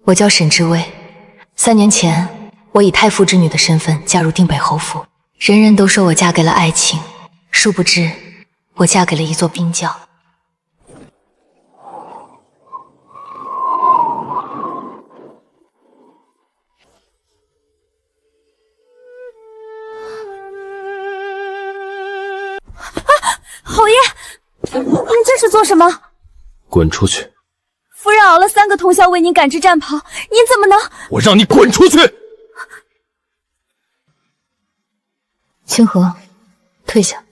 我叫沈知薇。3年前，我以太傅之女的身份嫁入定北侯府，人人都说我嫁给了爱情，殊不知我嫁给了一座冰窖。侯爷，您这是做什么？滚出去！夫人熬了3个通宵为您赶制战袍，您怎么能……我让你滚出去！清河，退下。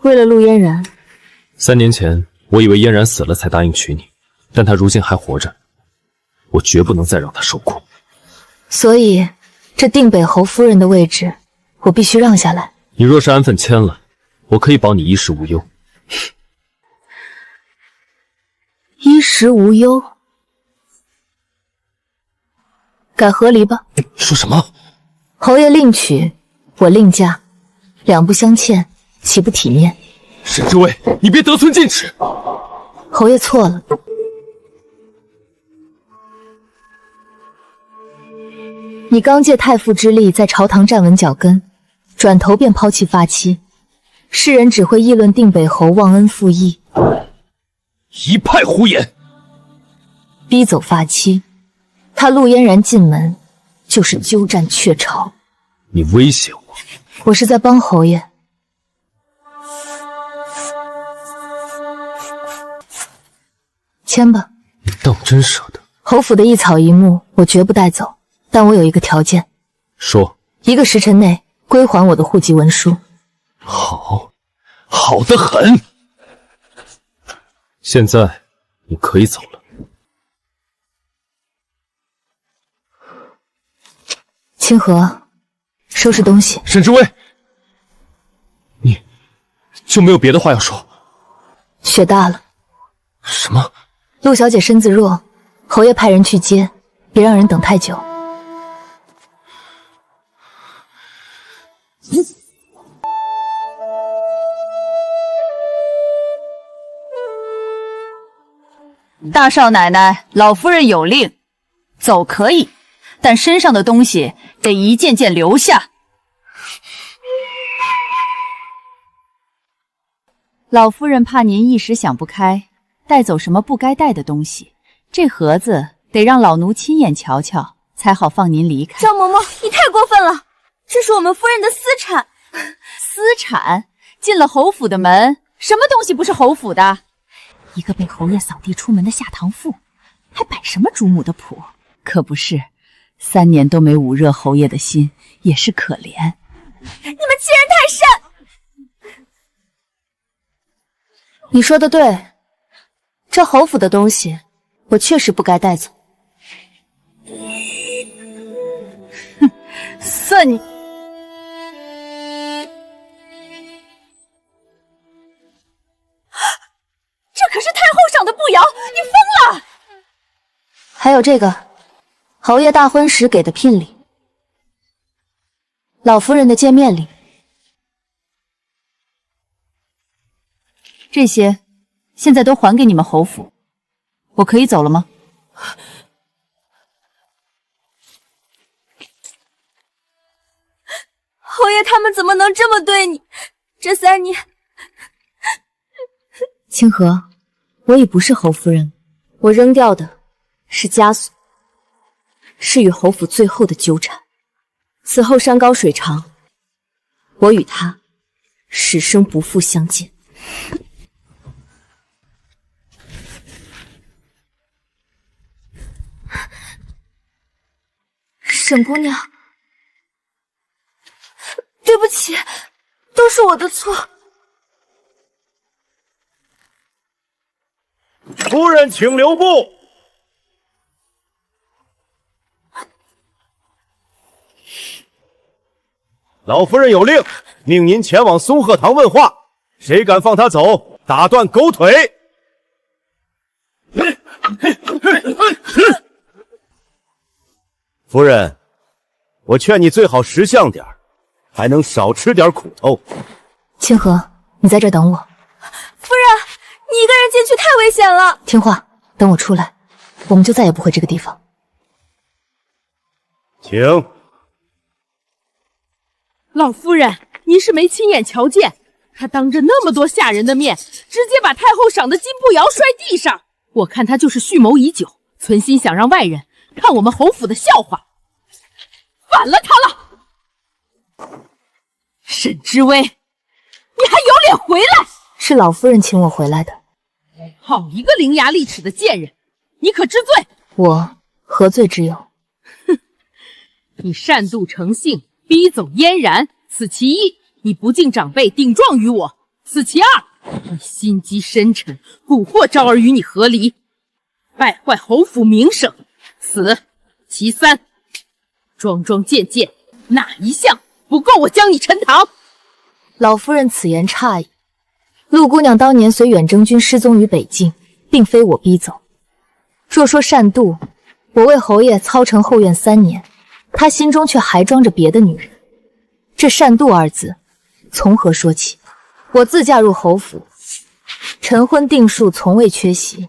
为了陆嫣然，3年前我以为嫣然死了才答应娶你，但她如今还活着，我绝不能再让她受苦。所以，这定北侯夫人的位置，我必须让下来。你若是安分签了，我可以保你衣食无忧。衣食无忧，改和离吧。说什么？侯爷另娶，我另嫁，两不相欠，岂不体面？沈知薇，你别得寸进尺。侯爷错了。你刚借太傅之力在朝堂站稳脚跟，转头便抛弃发妻，世人只会议论定北侯忘恩负义，一派胡言！逼走发妻，他陆嫣然进门就是鸠占鹊巢。你威胁我？我是在帮侯爷。签吧。你当真舍得？侯府的一草一木我绝不带走，但我有一个条件。说。1个时辰内归还我的户籍文书。好，好得很。现在你可以走了。清河，收拾东西。沈知薇，你就没有别的话要说？雪大了。什么？陆小姐身子弱，侯爷派人去接，别让人等太久。大少奶奶，老夫人有令，走可以，但身上的东西得一件件留下。老夫人怕您一时想不开，带走什么不该带的东西，这盒子得让老奴亲眼瞧瞧，才好放您离开。张嬷嬷，你太过分了，这是我们夫人的私产。私产？进了侯府的门，什么东西不是侯府的？一个被侯爷扫地出门的下堂妇，还摆什么主母的谱？可不是，3年都没捂热侯爷的心，也是可怜。你们欺人太甚！你说的对，这侯府的东西，我确实不该带走。哼，算你。这可是太后赏的步摇，你疯了！还有这个，侯爷大婚时给的聘礼，老夫人的见面礼。这些现在都还给你们侯府，我可以走了吗？侯爷他们怎么能这么对你？这3年，清河，我已不是侯夫人，我扔掉的是枷锁，是与侯府最后的纠缠。此后山高水长，我与他始生不复相见。沈姑娘，对不起，都是我的错。夫人，请留步。老夫人有令，命您前往松鹤堂问话，谁敢放他走，打断狗腿。夫人，我劝你最好识相点，还能少吃点苦头。清河，你在这等我。夫人，你一个人进去太危险了。听话，等我出来，我们就再也不回这个地方。请。老夫人，您是没亲眼瞧见，他当着那么多下人的面，直接把太后赏的金步摇摔地上。我看他就是蓄谋已久，存心想让外人看我们侯府的笑话。反了他了！沈知薇，你还有脸回来？是老夫人请我回来的。好一个伶牙俐齿的贱人，你可知罪？我何罪之有？你擅妒成性，逼走嫣然，此其一；你不敬长辈，顶撞于我，此其二；你心机深沉，蛊惑昭儿与你和离，败坏侯府名声，此其三。桩桩件件，哪一项不够我将你沉塘？老夫人此言差矣。陆姑娘当年随远征军失踪于北境，并非我逼走。若说擅妒，我为侯爷操城后院3年，他心中却还装着别的女人。这擅妒二字从何说起？我自嫁入侯府，晨昏定数，从未缺席。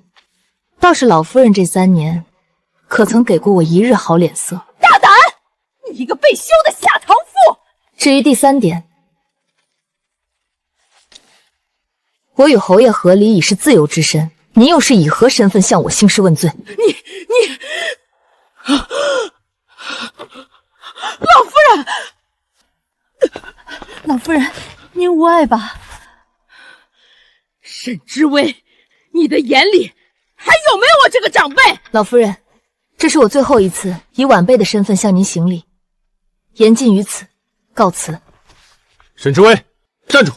倒是老夫人这3年，可曾给过我一日好脸色？大胆！你一个被休的下堂妇！至于第3点，我与侯爷和离已是自由之身，您又是以何身份向我兴师问罪？老夫人，您无碍吧？沈知薇，你的眼里还有没有我这个长辈？老夫人，这是我最后一次以晚辈的身份向您行礼，言尽于此，告辞。沈知薇，站住！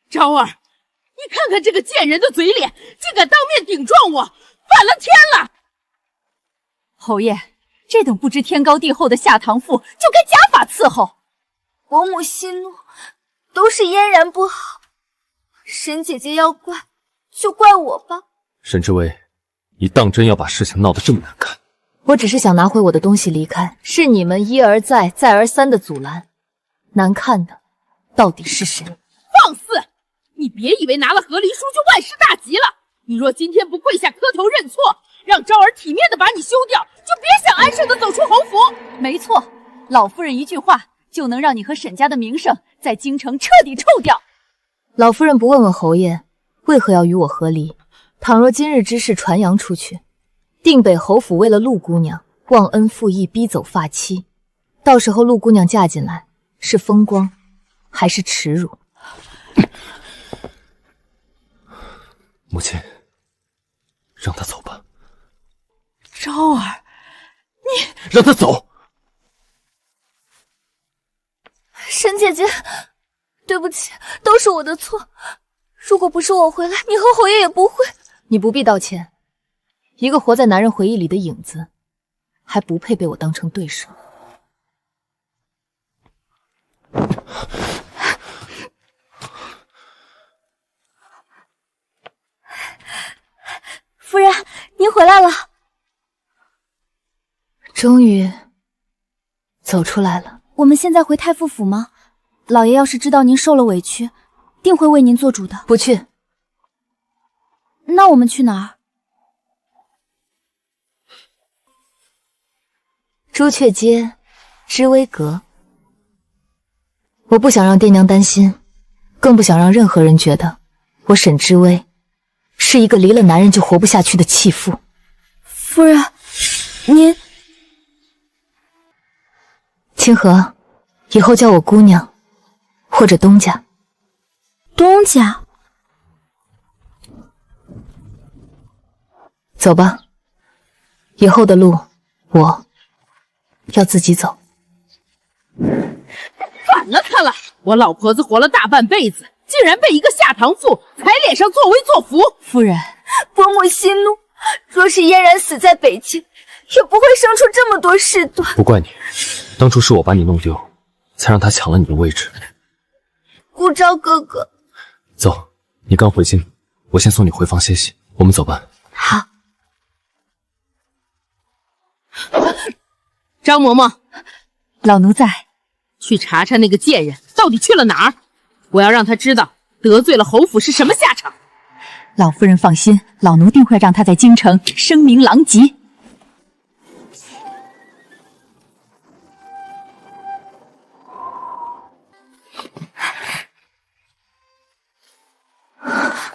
昭儿，你看看这个贱人的嘴脸，竟敢当面顶撞我，反了天了！侯爷，这等不知天高地厚的下堂妇，就该家法伺候。伯母息怒，都是嫣然不好。沈姐姐要怪，就怪我吧。沈知薇，你当真要把事情闹得这么难看？我只是想拿回我的东西离开，是你们一而再再而三的阻拦。难看的到底是谁？放肆！你别以为拿了和离书就万事大吉了。你若今天不跪下磕头认错，让昭儿体面的把你休掉，就别想安生的走出侯府。没错，老夫人一句话就能让你和沈家的名声在京城彻底臭掉。老夫人不问问侯爷为何要与我和离？倘若今日之事传扬出去，定北侯府为了陆姑娘忘恩负义，逼走发妻，到时候陆姑娘嫁进来是风光还是耻辱？母亲，让他走吧。昭儿，你让他走！沈姐姐，对不起，都是我的错。如果不是我回来，你和侯爷也不会。你不必道歉，一个活在男人回忆里的影子，还不配被我当成对手。夫人，您回来了。终于走出来了。我们现在回太傅府吗？老爷要是知道您受了委屈，定会为您做主的。不去。那我们去哪儿？朱雀街，知微阁。我不想让爹娘担心，更不想让任何人觉得我沈知微是一个离了男人就活不下去的弃妇。夫人，您……清河，以后叫我姑娘，或者东家。东家。走吧，以后的路我要自己走。反了他了！我老婆子活了大半辈子，竟然被一个下堂妇踩脸上作威作福。夫人，伯母息怒，若是嫣然死在北京，也不会生出这么多事端。不怪你，当初是我把你弄丢，才让他抢了你的位置。顾昭哥哥，走，你刚回京，我先送你回房歇息。我们走吧。好。张嬷嬷，老奴在。去查查那个贱人到底去了哪儿，我要让他知道得罪了侯府是什么下场。老夫人放心，老奴定会让他在京城声名狼藉。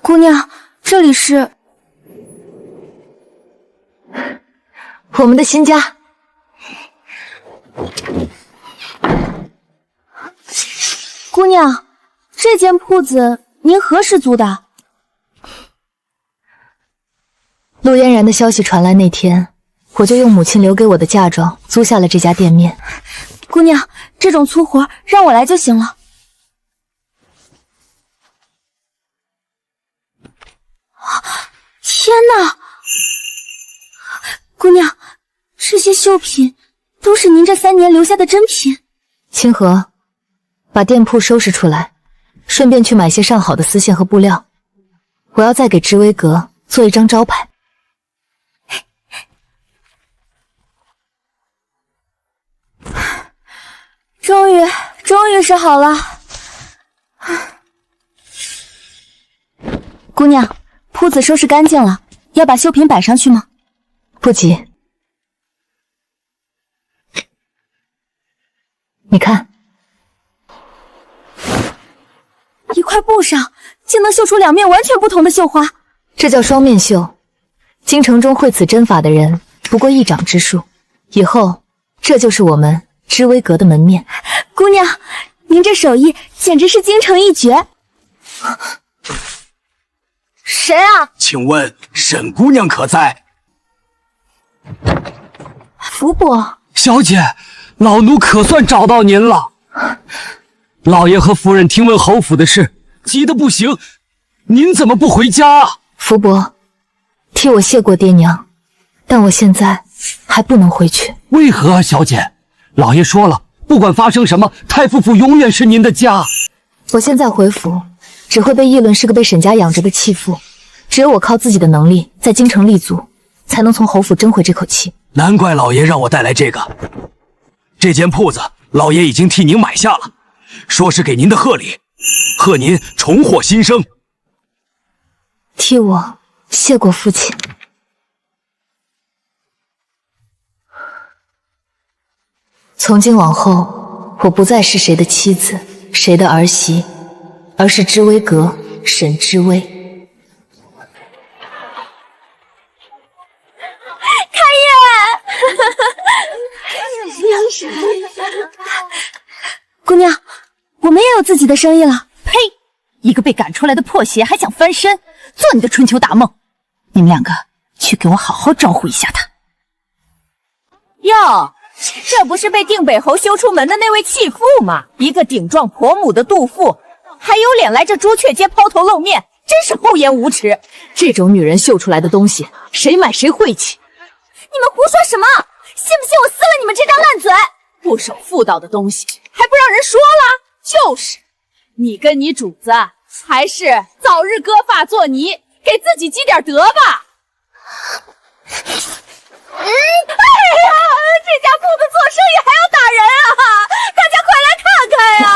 姑娘，这里是我们的新家。姑娘，这间铺子您何时租的？陆嫣然的消息传来那天，我就用母亲留给我的嫁妆租下了这家店面。姑娘，这种粗活让我来就行了。天哪！姑娘，这些绣品都是您这3年留下的珍品。清河，把店铺收拾出来，顺便去买些上好的丝线和布料。我要再给知微阁做一张招牌。终于是好了。姑娘，铺子收拾干净了，要把绣品摆上去吗？不急。你看，一块布上竟能绣出2面完全不同的绣花，这叫双面绣。京城中会此针法的人不过1掌之数，以后这就是我们知微阁的门面。姑娘，您这手艺简直是京城一绝。谁啊？请问沈姑娘可在？福伯，小姐，老奴可算找到您了。老爷和夫人听闻侯府的事，急得不行，您怎么不回家啊？福伯，替我谢过爹娘，但我现在还不能回去。为何啊，小姐？老爷说了，不管发生什么，太傅府永远是您的家。我现在回府，只会被议论是个被沈家养着的弃妇。只有我靠自己的能力在京城立足，才能从侯府争回这口气。难怪老爷让我带来这个。这间铺子，老爷已经替您买下了，说是给您的贺礼，贺您重获新生。替我谢过父亲。从今往后，我不再是谁的妻子，谁的儿媳，而是知微阁沈知微。姑娘，我们也有自己的生意了。呸！一个被赶出来的破鞋还想翻身，做你的春秋大梦！你们2个去给我好好招呼一下他。哟，这不是被定北侯休出门的那位弃妇吗？一个顶撞婆母的妒妇，还有脸来这朱雀街抛头露面，真是厚颜无耻！这种女人绣出来的东西，谁买谁晦气。你们胡说什么？信不信我撕了你们这张烂嘴？不守妇道的东西还不让人说了？就是，你跟你主子还是早日割发做泥，给自己积点德吧。哎呀，这家铺子做生意还要打人啊！大家快来看看呀！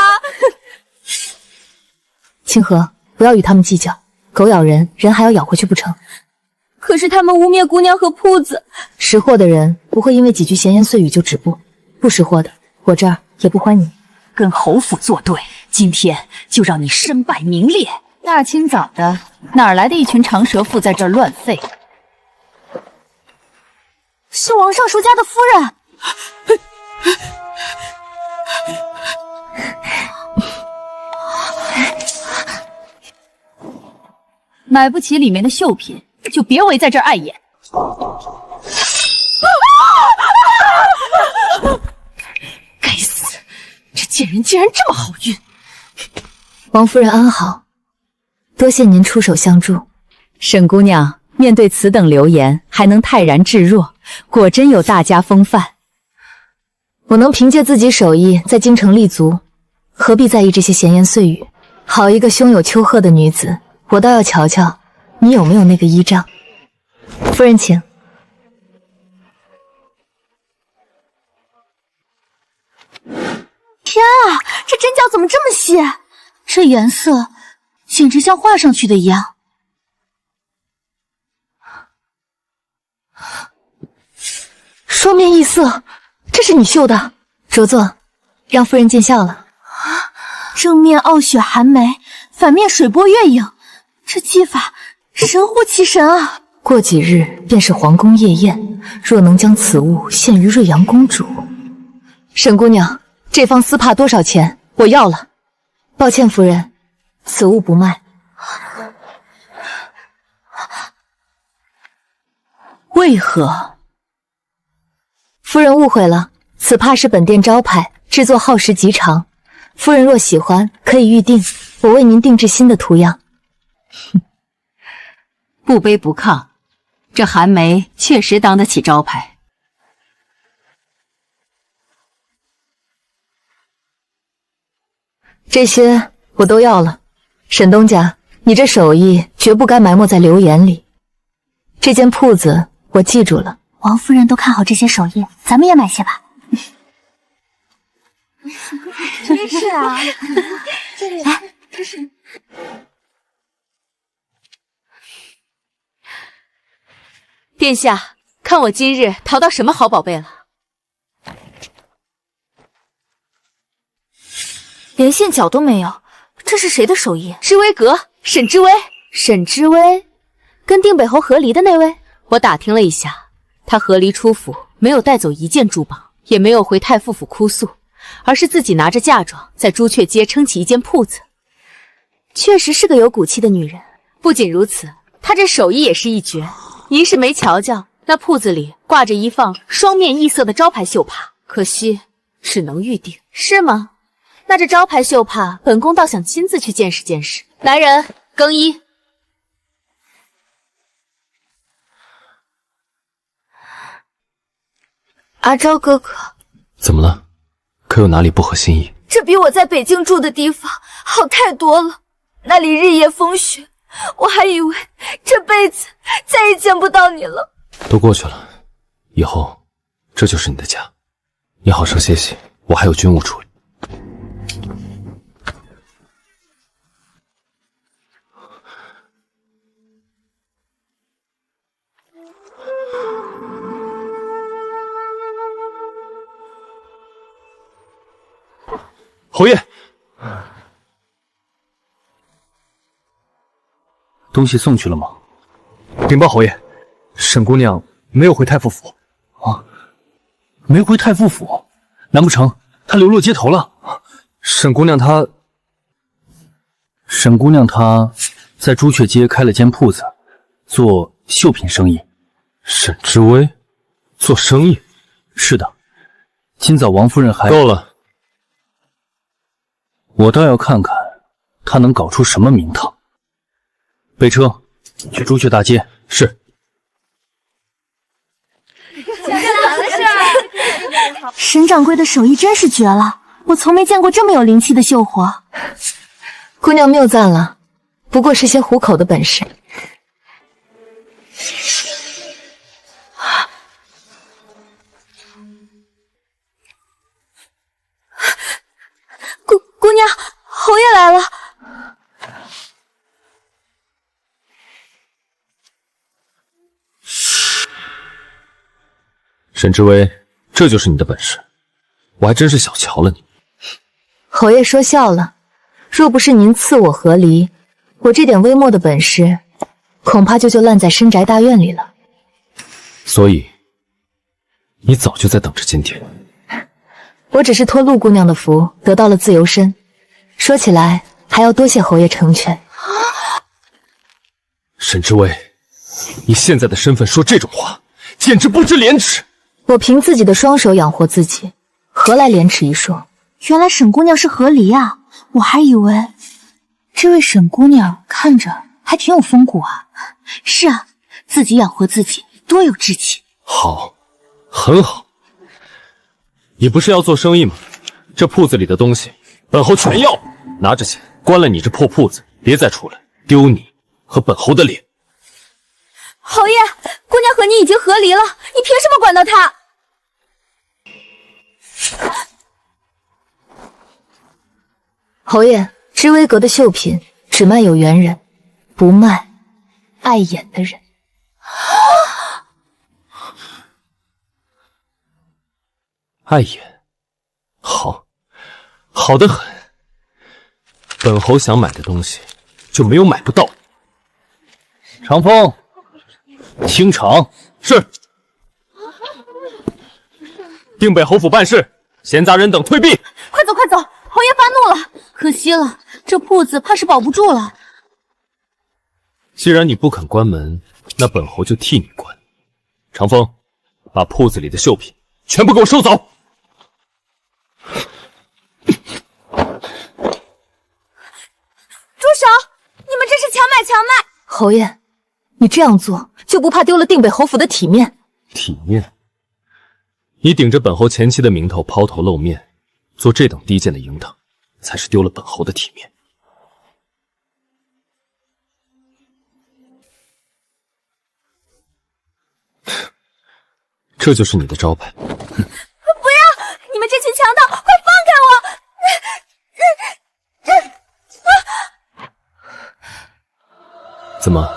清河，不要与他们计较，狗咬人，人还要咬回去不成？可是他们污蔑姑娘和铺子，识货的人不会因为几句闲言碎语就止步，不识货的，我这儿也不欢迎。跟侯府作对，今天就让你身败名裂！大清早的，哪儿来的一群长舌妇在这儿乱吠？是王尚书家的夫人。买不起里面的绣品，就别围在这儿碍眼。该死，这贱人竟然这么好运！王夫人安好，多谢您出手相助。沈姑娘面对此等流言，还能泰然置若，果真有大家风范。我能凭借自己手艺在京城立足，何必在意这些闲言碎语？好一个胸有丘壑的女子，我倒要瞧瞧你有没有那个依仗。夫人请。天啊，这针脚怎么这么细？这颜色简直像画上去的一样。双面异色，这是你绣的？着坐，让夫人见笑了。正面傲雪寒梅，反面水波月影，这技法神乎其神啊！过几日便是皇宫夜宴，若能将此物献于瑞阳公主，沈姑娘，这方丝帕多少钱？我要了。抱歉，夫人，此物不卖。为何？夫人误会了，此帕是本店招牌，制作耗时极长。夫人若喜欢，可以预定，我为您定制新的图样。不卑不亢，这寒梅确实当得起招牌。这些我都要了。沈东家，你这手艺绝不该埋没在流言里。这间铺子我记住了。王夫人都看好这些手艺，咱们也买些吧。真是啊，这里来，这是。殿下，看我今日淘到什么好宝贝了？连线角都没有，这是谁的手艺？知微阁，沈知微。沈知微，跟定北侯和离的那位？我打听了一下，他和离出府，没有带走一件珠宝，也没有回太傅府哭诉，而是自己拿着嫁妆在朱雀街撑起一间铺子。确实是个有骨气的女人。不仅如此，她这手艺也是一绝。您是没瞧瞧，那铺子里挂着一放双面异色的招牌绣帕，可惜只能预定。是吗？那这招牌绣帕，本宫倒想亲自去见识见识。来人，更衣。阿昭哥哥，怎么了？可有哪里不合心意？这比我在北京住的地方好太多了，那里日夜风雪，我还以为这辈子再也见不到你了。都过去了，以后这就是你的家。你好生歇息，我还有军务处理。侯爷，东西送去了吗？禀报侯爷，沈姑娘没有回太傅府。啊，没回太傅府？难不成她流落街头了？沈姑娘她在朱雀街开了间铺子，做绣品生意。沈知微，做生意？是的，今早王夫人还……够了。我倒要看看他能搞出什么名堂。备车，去朱雀大街。是。沈掌柜的手艺真是绝了，我从没见过这么有灵气的绣活。姑娘谬赞了，不过是些糊口的本事。姑娘，侯爷来了。沈知微，这就是你的本事，我还真是小瞧了你。侯爷说笑了，若不是您赐我和离，我这点微末的本事，恐怕就烂在深宅大院里了。所以，你早就在等着今天。我只是托陆姑娘的福，得到了自由身。说起来，还要多谢侯爷成全。沈知微，你现在的身份说这种话，简直不知廉耻。我凭自己的双手养活自己，何来廉耻一说？原来沈姑娘是和离啊，我还以为这位沈姑娘看着还挺有风骨啊。是啊，自己养活自己，多有志气。好，很好。你不是要做生意吗？这铺子里的东西，本侯全要。拿着钱关了你这破铺子，别再出来，丢你和本侯的脸。侯爷，姑娘和你已经和离了，你凭什么管到她？侯爷，知微阁的绣品只卖有缘人，不卖碍眼的人。碍眼，好，好得很。本侯想买的东西，就没有买不到。长风，清场。是。定北侯府办事，闲杂人等退避。快走快走！侯爷发怒了，可惜了，这铺子怕是保不住了。既然你不肯关门，那本侯就替你关。长风，把铺子里的绣品全部给我收走。住手！你们这是强买强卖！侯爷，你这样做就不怕丢了定北侯府的体面？体面？你顶着本侯前妻的名头抛头露面，做这等低贱的淫荡，才是丢了本侯的体面。这就是你的招牌？不要！你们这群强盗，快放开我！怎么，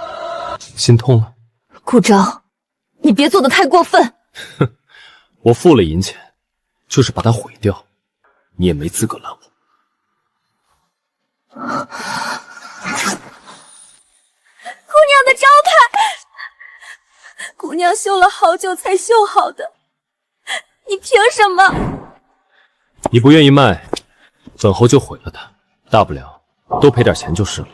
心痛了？顾昭，你别做得太过分。哼，我付了银钱，就是把它毁掉，你也没资格拦我。姑娘的招牌，姑娘绣了好久才绣好的，你凭什么？你不愿意卖，本侯就毁了它，大不了多赔点钱就是了。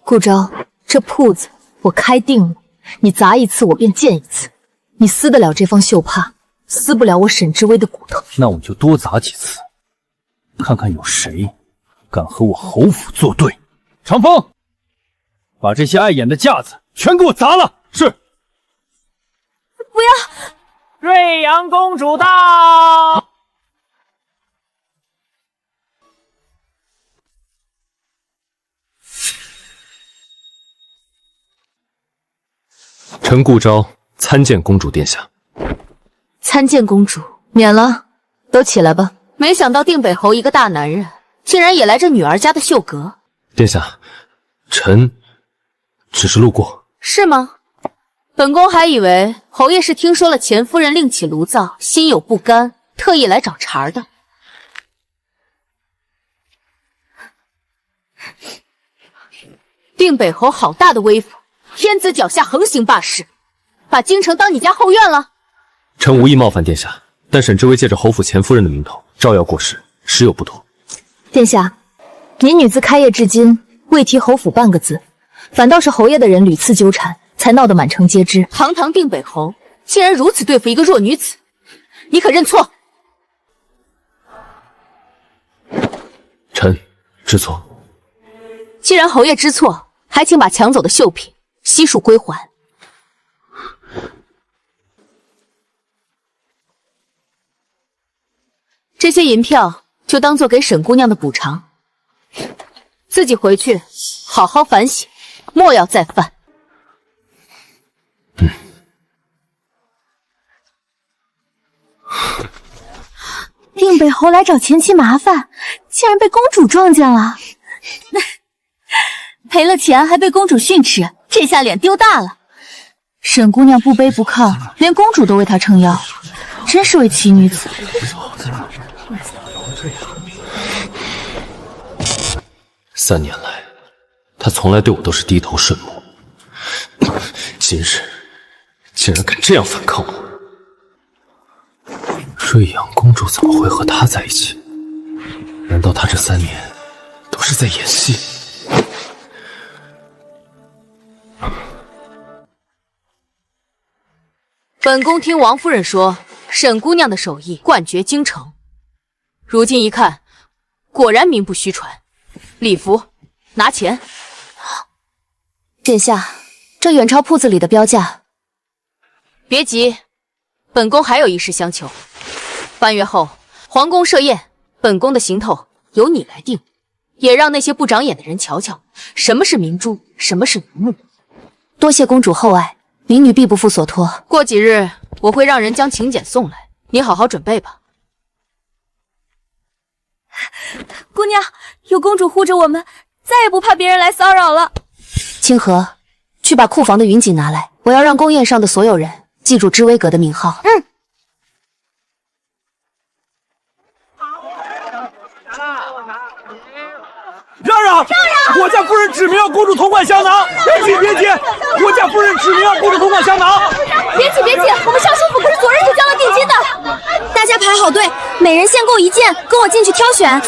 顾昭，这铺子我开定了，你砸一次我便见一次。你撕得了这方绣帕，撕不了我沈知微的骨头。那我就多砸几次，看看有谁敢和我侯府作对。长风，把这些碍眼的架子全给我砸了！是。不要！瑞阳公主到！臣顾昭参见公主殿下。参见公主，免了，都起来吧。没想到定北侯一个大男人，竟然也来这女儿家的绣阁。殿下，臣只是路过。是吗？本宫还以为侯爷是听说了钱夫人另起炉灶，心有不甘，特意来找茬的。定北侯好大的威风，天子脚下横行霸市，把京城当你家后院了。臣无意冒犯殿下，但沈知微借着侯府钱夫人的名头招摇过市，实有不妥。殿下，您女自开业至今未提侯府半个字，反倒是侯爷的人屡次纠缠，才闹得满城皆知。堂堂定北侯竟然如此对付一个弱女子，你可认错？臣知错。既然侯爷知错，还请把抢走的绣品悉数归还。这些银票就当做给沈姑娘的补偿，自己回去好好反省，莫要再犯。定北侯来找前妻麻烦，竟然被公主撞见了，赔了钱还被公主训斥，这下脸丢大了。沈姑娘不卑不亢，连公主都为她撑腰，真是位奇女子。3年来，他从来对我都是低头顺目，今日竟然敢这样反抗我。瑞阳公主怎么会和他在一起？难道他这3年都是在演戏？本宫听王夫人说，沈姑娘的手艺冠绝京城，如今一看，果然名不虚传。礼服，拿钱。殿下，这远超铺子里的标价。别急，本宫还有一事相求。半月后，皇宫设宴，本宫的行头由你来定，也让那些不长眼的人瞧瞧，什么是明珠，什么是明目。多谢公主厚爱，民女必不负所托。过几日我会让人将请柬送来，你好好准备吧。姑娘，有公主护着我们，再也不怕别人来骚扰了。清河，去把库房的云锦拿来，我要让宫宴上的所有人记住知微阁的名号。让让！我家夫人指明要公主同款香囊，别急别急！我家夫人指明要公主同款香囊。别急别急，我们上新府可是昨日就交了定金的。大家排好队，每人限购1件，跟我进去挑选。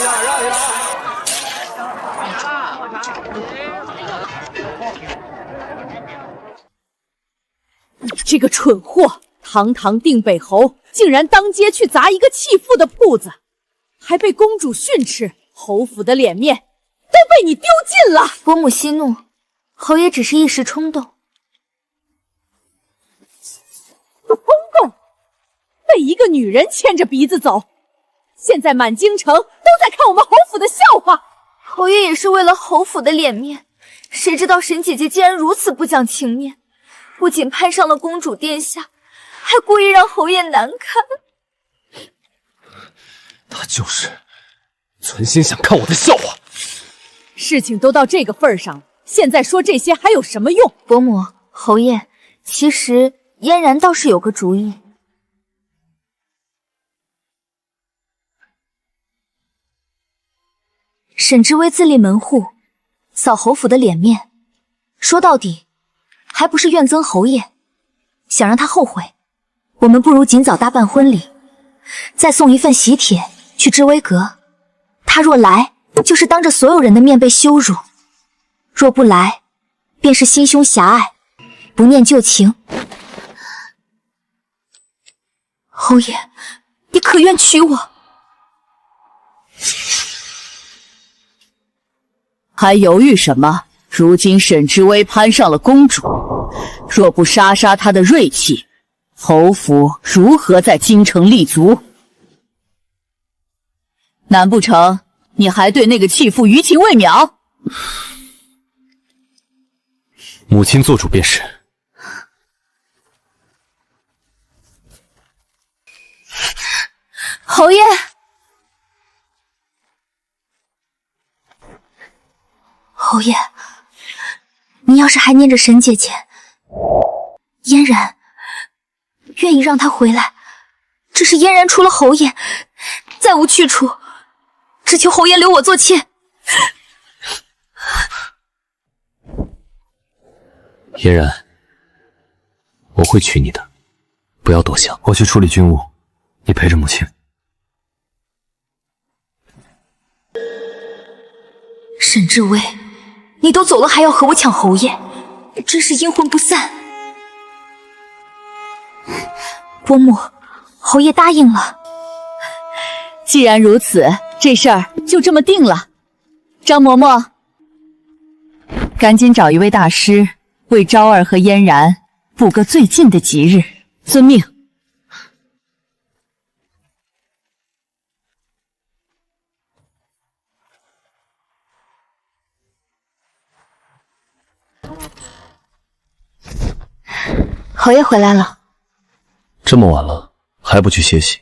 你这个蠢货，堂堂定北侯，竟然当街去砸一个弃妇的铺子，还被公主训斥，侯府的脸面都被你丢尽了。伯母息怒，侯爷只是一时冲动。冲动？被一个女人牵着鼻子走，现在满京城都在看我们侯府的笑话。侯爷也是为了侯府的脸面，谁知道沈姐姐竟然如此不讲情面，不仅攀上了公主殿下，还故意让侯爷难堪。他就是存心想看我的笑话。事情都到这个份上了，现在说这些还有什么用？伯母，侯爷，其实嫣然倒是有个主意。沈知微自立门户，扫侯府的脸面，说到底还不是怨憎侯爷，想让他后悔。我们不如尽早搭办婚礼，再送一份喜帖去知微阁。他若来，就是当着所有人的面被羞辱；若不来，便是心胸狭隘，不念旧情。侯爷，你可愿娶我？还犹豫什么？如今沈知微攀上了公主，若不杀杀她的锐气，侯府如何在京城立足？难不成你还对那个弃妇余情未了？母亲做主便是。侯爷，侯爷，你要是还念着沈姐姐，嫣然，愿意让她回来，只是嫣然除了侯爷，再无去处，只求侯爷留我做妾。嫣然，我会娶你的，不要多想。我去处理军务，你陪着母亲。沈知微，你都走了还要和我抢侯爷，真是阴魂不散。伯母，侯爷答应了。既然如此，这事儿就这么定了。张嬷嬷，赶紧找一位大师，为昭儿和嫣然补个最近的吉日。遵命。侯爷回来了。这么晚了，还不去歇息？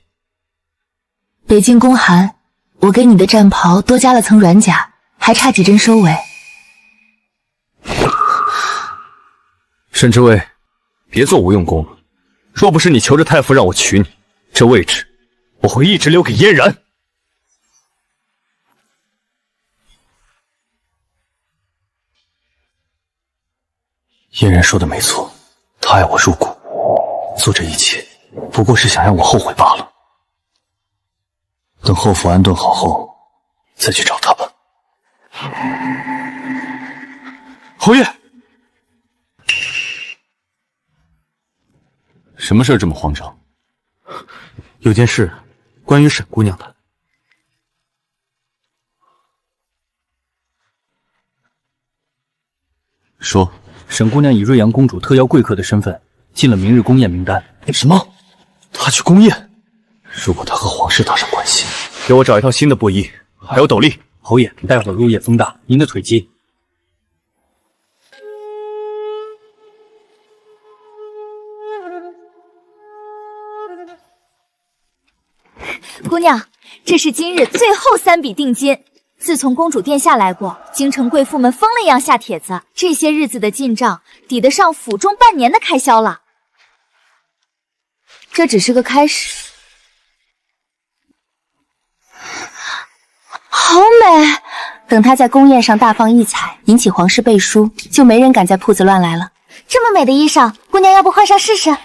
北京宫寒，我给你的战袍多加了层软甲，还差几针收尾。沈知微，别做无用功了。若不是你求着太傅让我娶你，这位置我会一直留给嫣然。嫣然说的没错，他爱我入骨，做这一切不过是想让我后悔罢了。等后府安顿好后，再去找他吧。侯爷，什么事这么慌张？有件事，关于沈姑娘的。说。沈姑娘以瑞阳公主特邀贵客的身份进了明日宫宴名单。什么？她去宫宴？如果她和皇室搭上关系，给我找一套新的布衣，还有斗笠。侯爷，待会儿入夜风大，您的腿疾。姑娘，这是今日最后3笔定金。自从公主殿下来过，京城贵妇们疯了一样下帖子，这些日子的进账抵得上府中半年的开销了。这只是个开始。好美！等她在宫宴上大放异彩，引起皇室背书，就没人敢在铺子乱来了。这么美的衣裳，姑娘要不换上试试？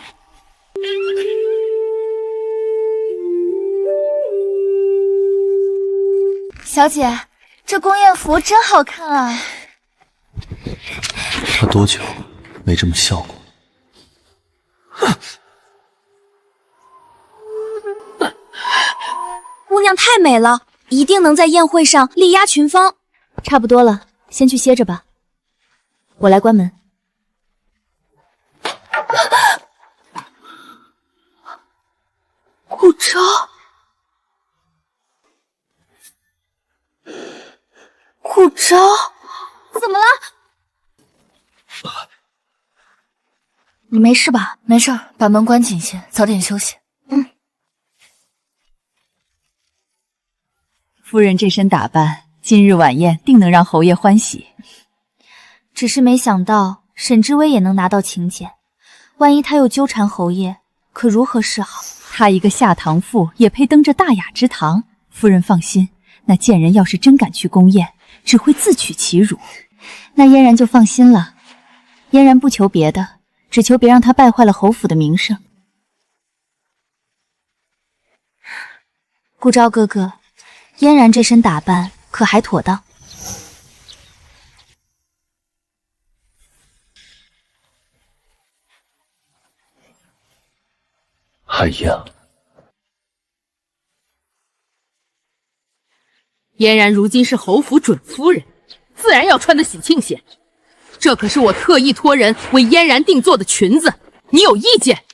小姐，这宫宴服真好看啊！我多久没这么笑过？姑娘太美了，一定能在宴会上力压群芳。差不多了，先去歇着吧，我来关门。顾昭，顾昭，怎么了？你没事吧？没事，把门关紧些，早点休息。夫人这身打扮，今日晚宴定能让侯爷欢喜。只是没想到沈之薇也能拿到请柬，万一他又纠缠侯爷，可如何是好？她一个下堂妇，也配登这大雅之堂？夫人放心，那贱人要是真敢去宫宴，只会自取其辱。那嫣然就放心了，嫣然不求别的，只求别让她败坏了侯府的名声。顾昭哥哥，嫣然这身打扮可还妥当？还一样。嫣然如今是侯府准夫人，自然要穿得喜庆些。这可是我特意托人为嫣然定做的裙子，你有意见？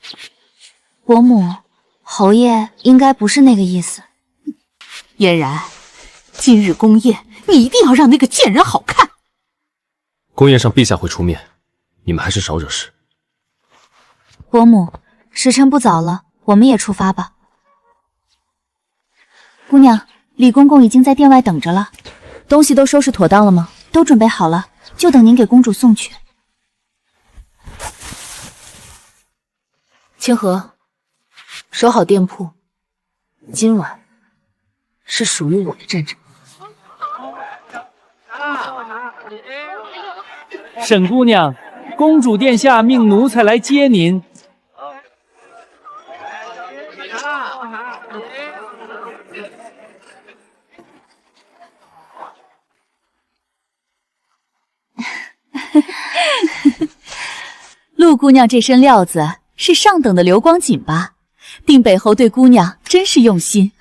伯母，侯爷应该不是那个意思。嫣然，今日宫宴，你一定要让那个贱人好看。宫宴上陛下会出面，你们还是少惹事。伯母，时辰不早了，我们也出发吧。姑娘，李公公已经在殿外等着了，东西都收拾妥当了吗？都准备好了，就等您给公主送去。清河，守好店铺，今晚是属于我的战场。沈姑娘，公主殿下命奴才来接您。陆姑娘这身料子是上等的流光锦吧？定北侯对姑娘真是用心。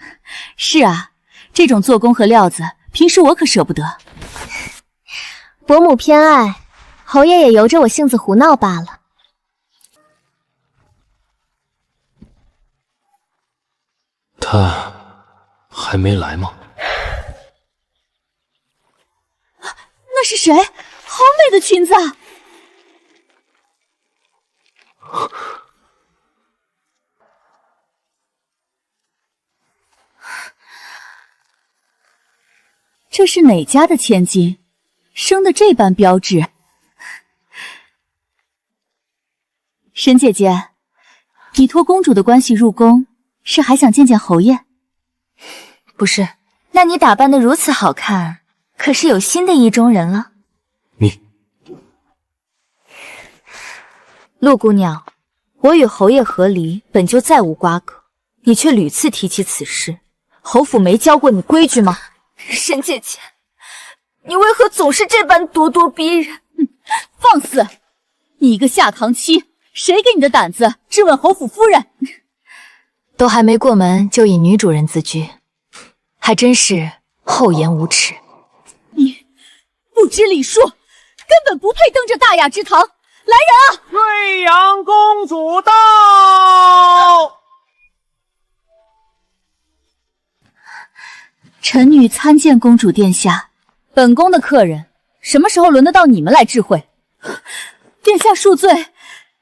是啊，这种做工和料子，平时我可舍不得。伯母偏爱，侯爷也由着我性子胡闹罢了。他还没来吗？那是谁？好美的裙子啊！这是哪家的千金，生得这般标致？沈姐姐，你托公主的关系入宫，是还想见见侯爷？不是，那你打扮得如此好看，可是有新的意中人了？你，陆姑娘，我与侯爷和离本就再无瓜葛，你却屡次提起此事，侯府没教过你规矩吗？沈姐姐，你为何总是这般咄咄逼人？放肆！你一个下堂妻，谁给你的胆子质问侯府夫人？都还没过门就以女主人自居，还真是厚颜无耻。你不知礼数，根本不配登这大雅之堂。来人啊！瑞阳公主到。臣女参见公主殿下。本宫的客人，什么时候轮得到你们来智慧？殿下恕罪，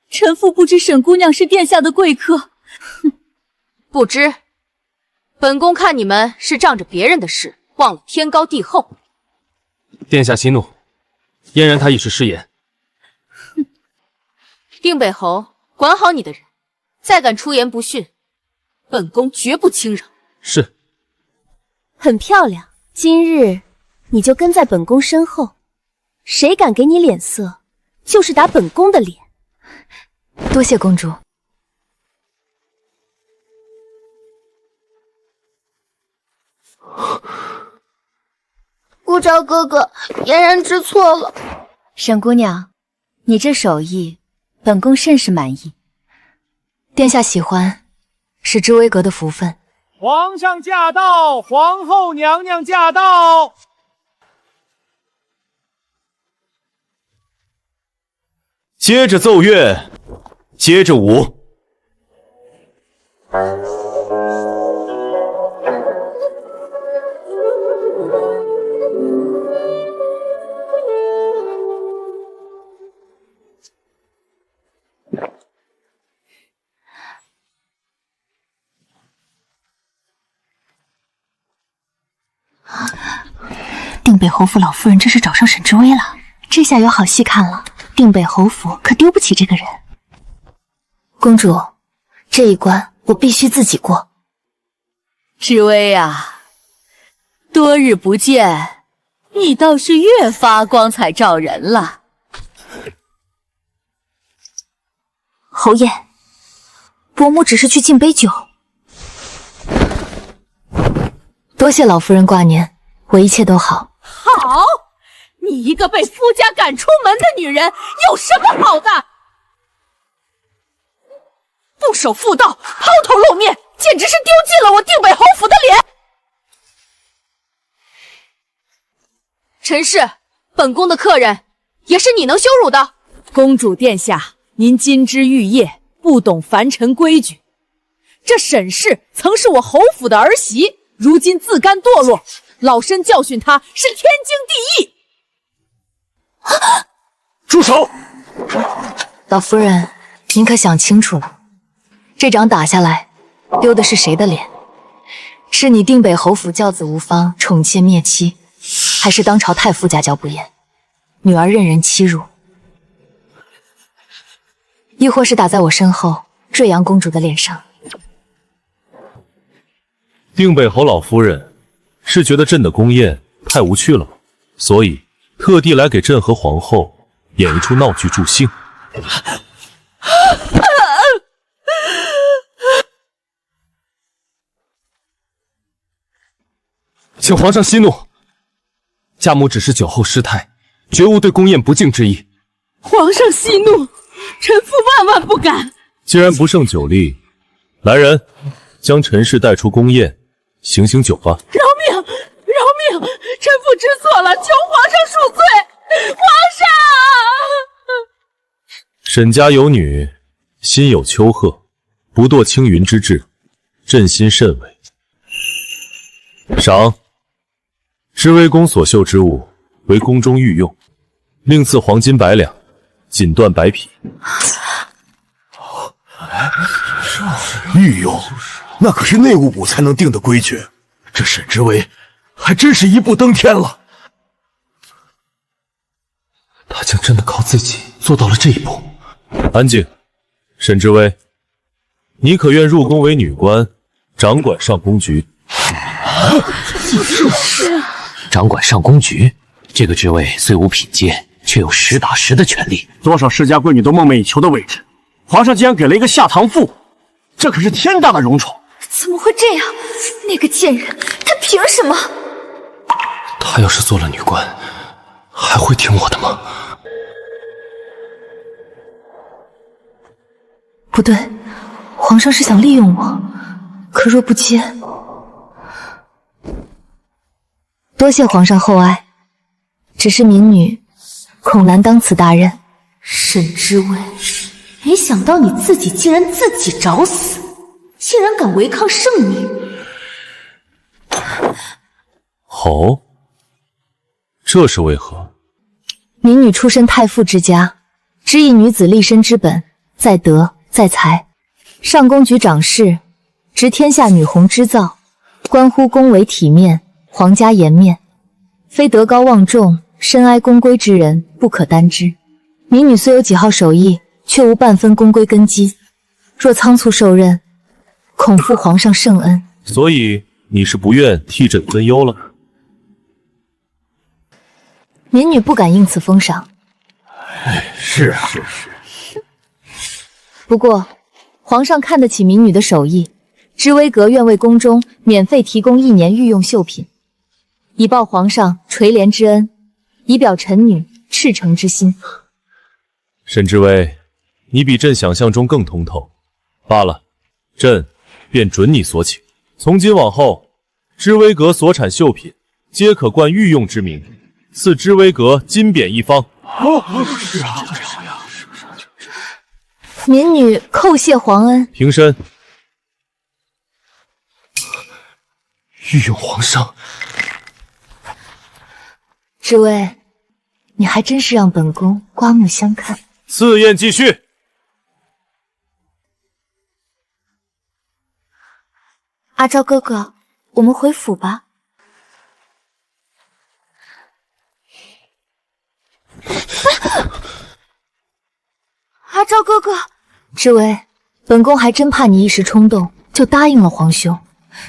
臣妇不知沈姑娘是殿下的贵客。不知，本宫看你们是仗着别人的事，忘了天高地厚。殿下息怒，嫣然她一时失言。哼，定北侯，管好你的人，再敢出言不逊，本宫绝不轻饶。是。很漂亮，今日你就跟在本宫身后，谁敢给你脸色，就是打本宫的脸。多谢公主。顾昭哥哥，嫣然知错了。沈姑娘，你这手艺，本宫甚是满意。殿下喜欢，是知微阁的福分。皇上驾到，皇后娘娘驾到。接着奏乐，接着舞。定北侯府老夫人这是找上沈知微了，这下有好戏看了。定北侯府可丢不起这个人。公主，这一关我必须自己过。知微啊，多日不见，你倒是越发光彩照人了。侯爷，伯母只是去敬杯酒。多谢老夫人挂念，我一切都好。好，你一个被夫家赶出门的女人，有什么好的？不守妇道，抛头露面，简直是丢尽了我定北侯府的脸。陈氏，本宫的客人，也是你能羞辱的？公主殿下，您金枝玉叶，不懂凡尘规矩。这沈氏曾是我侯府的儿媳，如今自甘堕落，老身教训她是天经地义。住手！老夫人，您可想清楚了，这掌打下来，丢的是谁的脸？是你定北侯府教子无方，宠妾灭妻，还是当朝太傅家教不严，女儿任人欺辱？亦或是打在我身后坠阳公主的脸上？定北侯老夫人是觉得朕的宫宴太无趣了吗？所以特地来给朕和皇后演一出闹剧助兴。请皇上息怒，家母只是酒后失态，绝无对宫宴不敬之意。皇上息怒，臣妇万万不敢。既然不胜酒力，来人，将陈氏带出宫宴，行刑酒吧。饶命！饶命！臣妇知错了，求皇上恕罪。皇上！沈家有女，心有丘壑，不堕青云之志，朕心甚慰。赏知微宫所绣之物为宫中御用，另赐黄金100两，锦缎100匹。御用，那可是内务部才能定的规矩。这沈知微还真是一步登天了。他竟真的靠自己做到了这一步。安静，沈知微，你可愿入宫为女官，掌管上宫局？掌管上宫局，这个职位虽无品阶，却有实打实的权利。多少世家贵女都梦寐以求的位置，皇上竟然给了一个下堂妇，这可是天大的荣宠。怎么会这样？那个贱人，他凭什么？他要是做了女官，还会听我的吗？不对，皇上是想利用我，可若不接，多谢皇上厚爱，只是民女恐难当此大任。沈知微，没想到你自己竟然自己找死，竟然敢违抗圣命。哦，这是为何？民女出身太傅之家，知一女子立身之本，在德在才。上宫局长事，执天下女红织造，关乎恭维体面，皇家颜面，非德高望重、深谙宫规之人不可担之。民女虽有几号手艺，却无半分宫规根基，若仓促受任，恐负皇上圣恩。所以你是不愿替朕分忧了？民女不敢应此封赏。是啊，不过，皇上看得起民女的手艺，知微阁愿为宫中免费提供1年御用绣品，以报皇上垂怜之恩，以表臣女赤诚之心。沈知微，你比朕想象中更通透。罢了，朕便准你所请。从今往后，知微阁所产绣品皆可冠御用之名，赐知微阁金匾一方。是啊，民女叩谢皇恩。平身。御用皇上，知微，你还真是让本宫刮目相看。赐宴继续。阿昭哥哥，我们回府吧。阿昭哥哥，知微，本宫还真怕你一时冲动就答应了皇兄。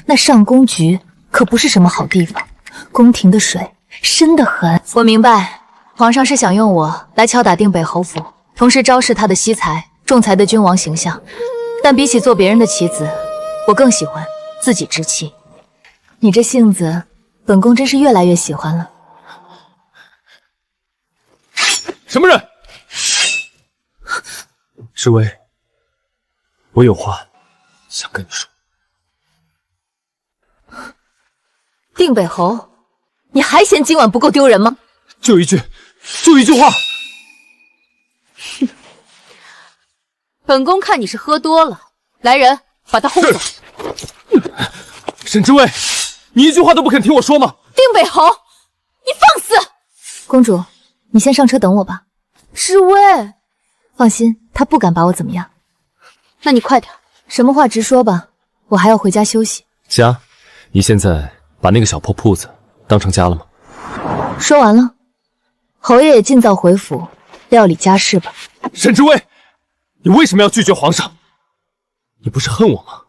那上宫局可不是什么好地方，宫廷的水深得很。我明白，皇上是想用我来敲打定北侯府，同时昭示他的惜才重才的君王形象。但比起做别人的棋子，我更喜欢自己执棋。你这性子，本宫真是越来越喜欢了。什么人？知微，我有话想跟你说。定北侯，你还嫌今晚不够丢人吗？就一句话。本宫看你是喝多了，来人，把他轰走。沈知微，你一句话都不肯听我说吗？定北侯，你放肆！公主，你先上车等我吧。知微，放心，他不敢把我怎么样。那你快点，什么话直说吧，我还要回家休息。家？你现在把那个小破铺子当成家了吗？说完了，侯爷也尽早回府料理家事吧。沈知微，你为什么要拒绝皇上？你不是恨我吗？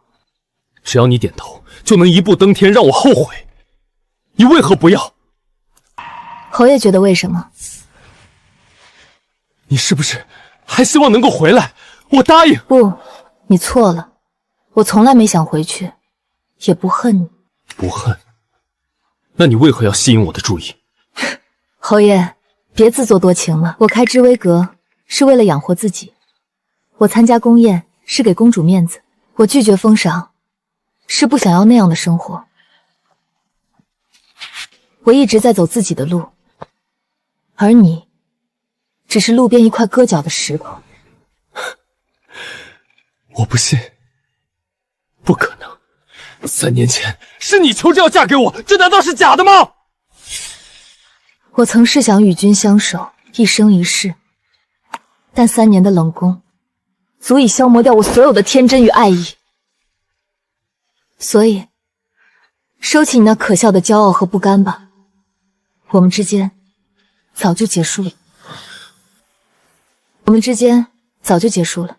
只要你点头，就能一步登天，让我后悔。你为何不要？侯爷觉得为什么？你是不是还希望能够回来？我答应。不，你错了。我从来没想回去，也不恨你。不恨？那你为何要吸引我的注意？侯爷，别自作多情了。我开知微阁是为了养活自己，我参加宫宴是给公主面子，我拒绝封赏是不想要那样的生活。我一直在走自己的路，而你只是路边一块割脚的石头。我不信，不可能。3年前是你求着要嫁给我，这难道是假的吗？我曾是想与君相守，一生一世，但3年的冷宫足以消磨掉我所有的天真与爱意。所以，收起你那可笑的骄傲和不甘吧，我们之间早就结束了。我们之间早就结束了。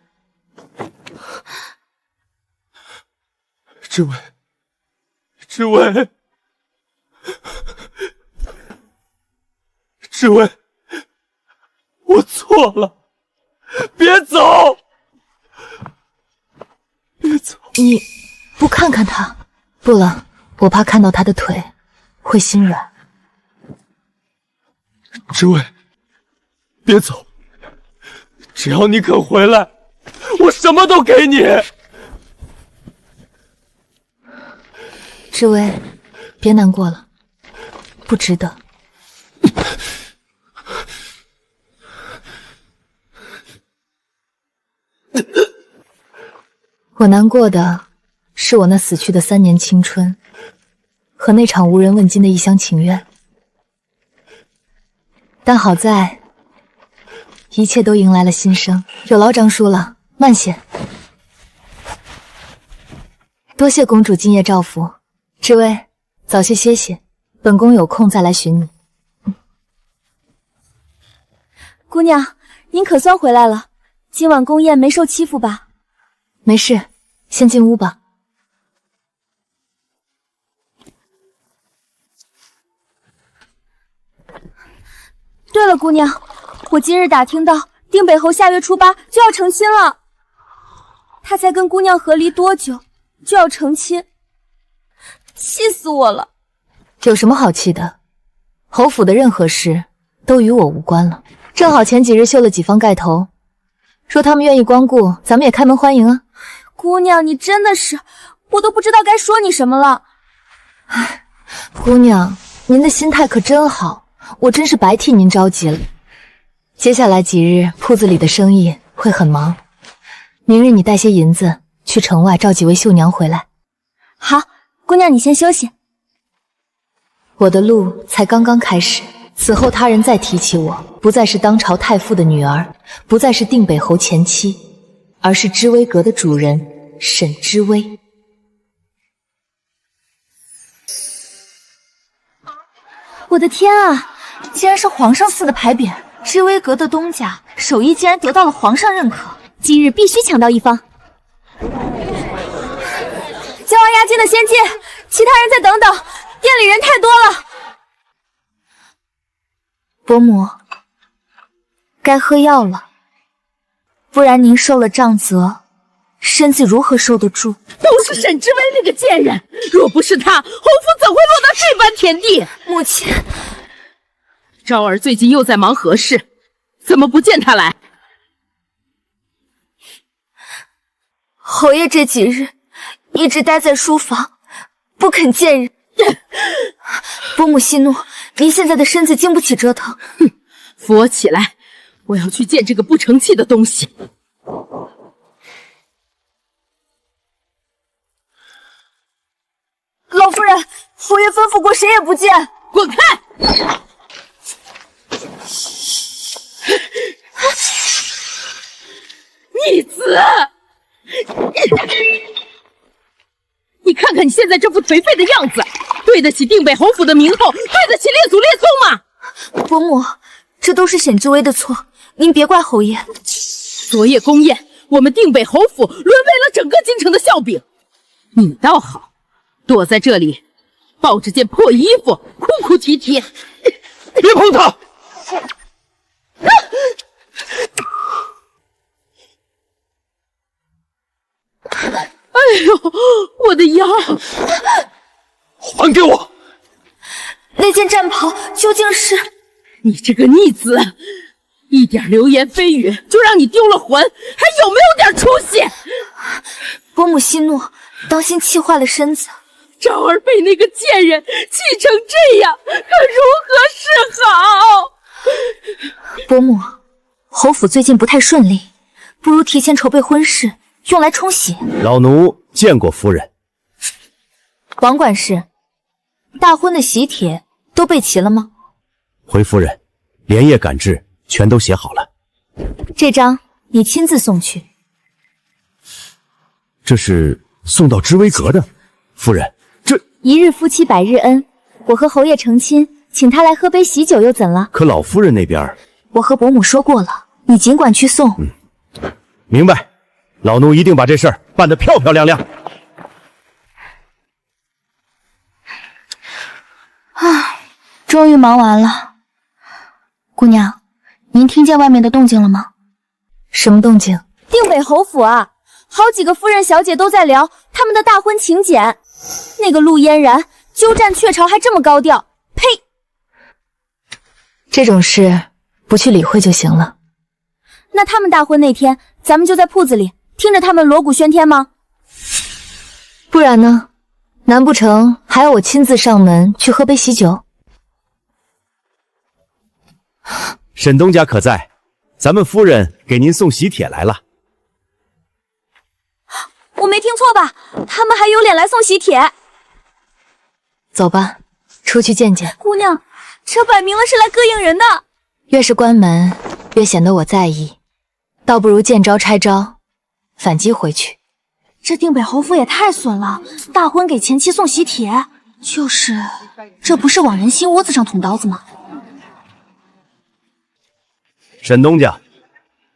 知微，知微，知微，我错了，别走，别走！你不看看他？不了，我怕看到他的腿会心软。知微，别走，只要你肯回来，我什么都给你。知微，别难过了，不值得。我难过的是我那死去的3年青春，和那场无人问津的一厢情愿。但好在，一切都迎来了新生。有劳张叔了，慢些。多谢公主今夜照拂。知薇，早些歇歇，本宫有空再来寻你。姑娘，您可算回来了，今晚宫宴没受欺负吧？没事，先进屋吧。对了，姑娘，我今日打听到定北侯下月初8就要成亲了，他才跟姑娘和离多久就要成亲，气死我了！有什么好气的？侯府的任何事都与我无关了。正好前几日绣了几方盖头，若他们愿意光顾，咱们也开门欢迎啊。姑娘，你真的是，我都不知道该说你什么了。唉，姑娘，您的心态可真好，我真是白替您着急了。接下来几日铺子里的生意会很忙，明日你带些银子去城外召几位绣娘回来。好，姑娘你先休息。我的路才刚刚开始，此后他人再提起我，不再是当朝太傅的女儿，不再是定北侯前妻，而是知微阁的主人沈知微。我的天啊，竟然是皇上赐的牌匾！知微阁的东家手艺竟然得到了皇上认可，今日必须抢到一方。将王押金的先进，其他人再等等，店里人太多了。伯母，该喝药了，不然您受了杖责，身子如何受得住？都是沈知微那个贱人，若不是他，侯府怎会落到这般田地？母亲，昭儿最近又在忙何事？怎么不见他来？侯爷这几日一直待在书房，不肯见人。伯母息怒，您现在的身子经不起折腾。哼，扶我起来，我要去见这个不成器的东西。老夫人，侯爷吩咐过，谁也不见。滚开！逆子！你看看你现在这副颓废的样子，对得起定北侯府的名头，对得起列祖列宗吗？伯母，这都是沈知微的错，您别怪侯爷。昨夜宫宴，我们定北侯府沦为了整个京城的笑柄。你倒好，躲在这里，抱着件破衣服，哭哭啼啼。别碰他！哎呦，我的腰！还给我！那件战袍究竟是……你这个逆子，一点流言蜚语就让你丢了魂，还有没有点出息？伯母息怒，当心气坏了身子。昭儿被那个贱人气成这样，可如何是好？伯母，侯府最近不太顺利，不如提前筹备婚事，用来冲喜。老奴见过夫人。王管事，大婚的喜帖都备齐了吗？回夫人，连夜赶制，全都写好了。这张你亲自送去。这是送到知微阁的，夫人，这一日夫妻百日恩，我和侯爷成亲，请他来喝杯喜酒又怎了？可老夫人那边……我和伯母说过了，你尽管去送。明白，老奴一定把这事儿办得漂漂亮亮。啊，终于忙完了。姑娘，您听见外面的动静了吗？什么动静？定北侯府啊，好几个夫人小姐都在聊他们的大婚请柬。那个陆嫣然鸠占鹊巢还这么高调，呸！这种事不去理会就行了。那他们大婚那天，咱们就在铺子里听着他们锣鼓喧天吗？不然呢？难不成还要我亲自上门去喝杯喜酒？沈东家可在？咱们夫人给您送喜帖来了。我没听错吧？他们还有脸来送喜帖？走吧，出去见见。姑娘，这摆明了是来膈应人的。越是关门，越显得我在意，倒不如见招拆招，反击回去。这定北侯府也太损了，大婚给前妻送喜帖，就是，这不是往人心窝子上捅刀子吗？沈东家，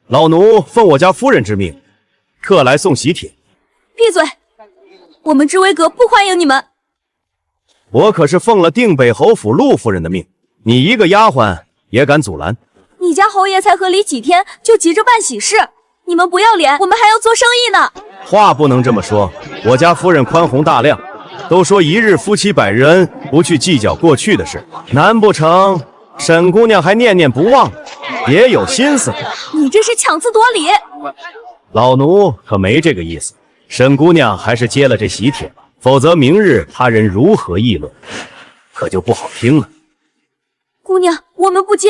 老奴奉我家夫人之命，特来送喜帖。闭嘴！我们知微阁不欢迎你们。我可是奉了定北侯府陆夫人的命，你一个丫鬟也敢阻拦？你家侯爷才和离几天，就急着办喜事，你们不要脸，我们还要做生意呢。话不能这么说，我家夫人宽宏大量，都说一日夫妻百日恩，不去计较过去的事。难不成沈姑娘还念念不忘，别有心思？你这是强词夺理。老奴可没这个意思。沈姑娘还是接了这喜帖吧，否则明日他人如何议论，可就不好听了。姑娘，我们不接。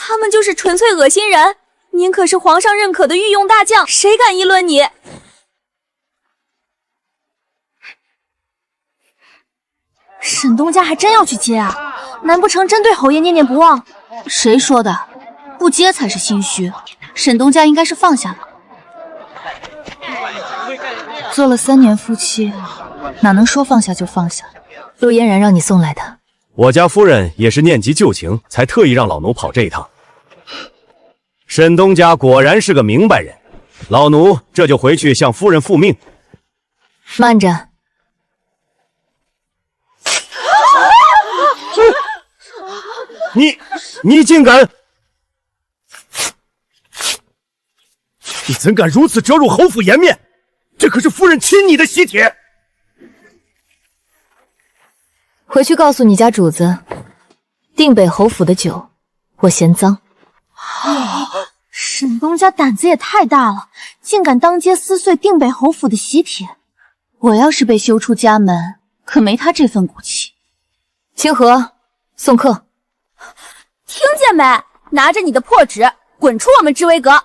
他们就是纯粹恶心人。您可是皇上认可的御用大将，谁敢议论你？沈东家还真要去接啊？难不成真对侯爷念念不忘？谁说的？不接才是心虚。沈东家应该是放下了。做了3年夫妻，哪能说放下就放下？陆嫣然让你送来的。我家夫人也是念及旧情，才特意让老奴跑这一趟。沈东家果然是个明白人，老奴这就回去向夫人复命。慢着！你竟敢！你怎敢如此折辱侯府颜面？这可是夫人亲你的喜帖。回去告诉你家主子，定北侯府的酒我嫌脏。沈东家胆子也太大了，竟敢当街撕碎定北侯府的喜帖。我要是被休出家门，可没他这份骨气。清河，送客。听见没？拿着你的破纸，滚出我们知微阁！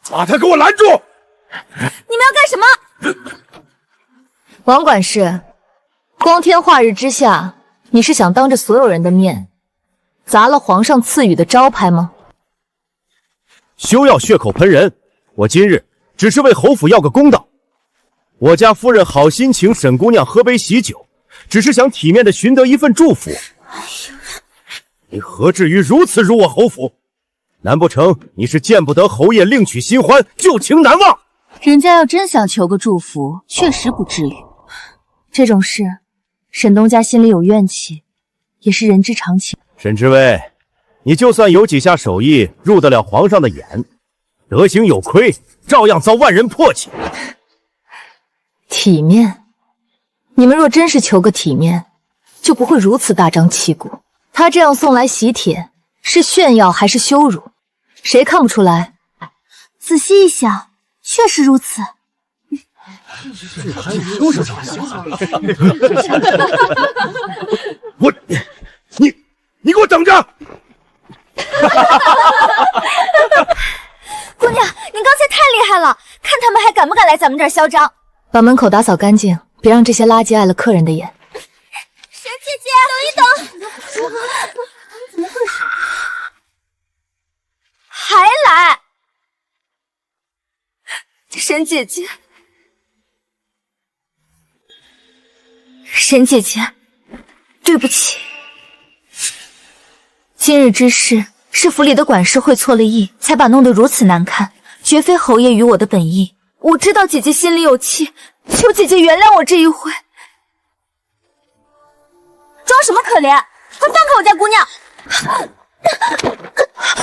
把他给我拦住！你们要干什么？王管事，光天化日之下，你是想当着所有人的面砸了皇上赐予的招牌吗？休要血口喷人！我今日只是为侯府要个公道。我家夫人好心请沈姑娘喝杯喜酒，只是想体面的寻得一份祝福。你何至于如此辱我侯府？难不成你是见不得侯爷另娶新欢，旧情难忘？人家要真想求个祝福，确实不至于。这种事，沈东家心里有怨气，也是人之常情。沈知微，你就算有几下手艺入得了皇上的眼，德行有亏，照样遭万人唾弃。体面？你们若真是求个体面，就不会如此大张旗鼓。他这样送来喜帖，是炫耀还是羞辱？谁看不出来？仔细一想，确实如此。你给我等着！姑娘，你刚才太厉害了，看他们还敢不敢来咱们这儿嚣张。把门口打扫干净，别让这些垃圾碍了客人的眼。沈姐姐，等一等！怎么回事？还来！沈姐姐，沈姐姐，对不起。今日之事是府里的管事会错了意，才把弄得如此难看，绝非侯爷与我的本意。我知道姐姐心里有气，求姐姐原谅我这一回。装什么可怜？快放开我家姑娘！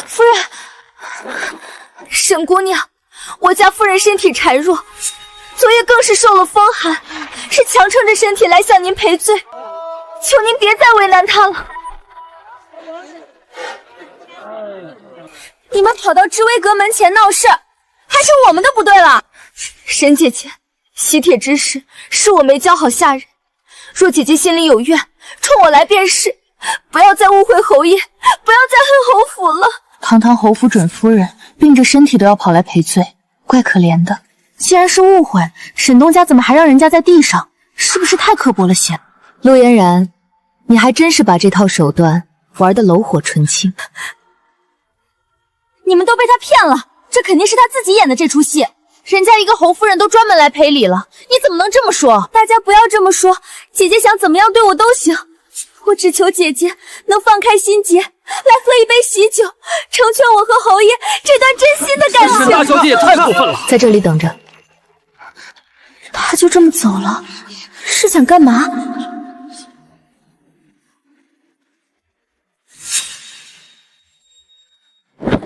夫人，沈姑娘，我家夫人身体孱弱，昨夜更是受了风寒，是强撑着身体来向您赔罪，求您别再为难她了。你们跑到知微阁门前闹事，还是我们的不对了。沈姐姐，喜帖之事是我没教好下人，若姐姐心里有怨，冲我来便是，不要再误会侯爷，不要再恨侯府了。堂堂侯府准夫人，病着身体都要跑来赔罪，怪可怜的。既然是误会，沈东家怎么还让人家在地上？是不是太刻薄了些？陆嫣然，你还真是把这套手段玩得炉火纯青。你们都被他骗了，这肯定是他自己演的这出戏。人家一个侯夫人都专门来赔礼了，你怎么能这么说？大家不要这么说，姐姐想怎么样对我都行，我只求姐姐能放开心结，来喝一杯喜酒，成全我和侯爷这段真心的感情。大小姐也太过分了，在这里等着。他就这么走了，是想干嘛？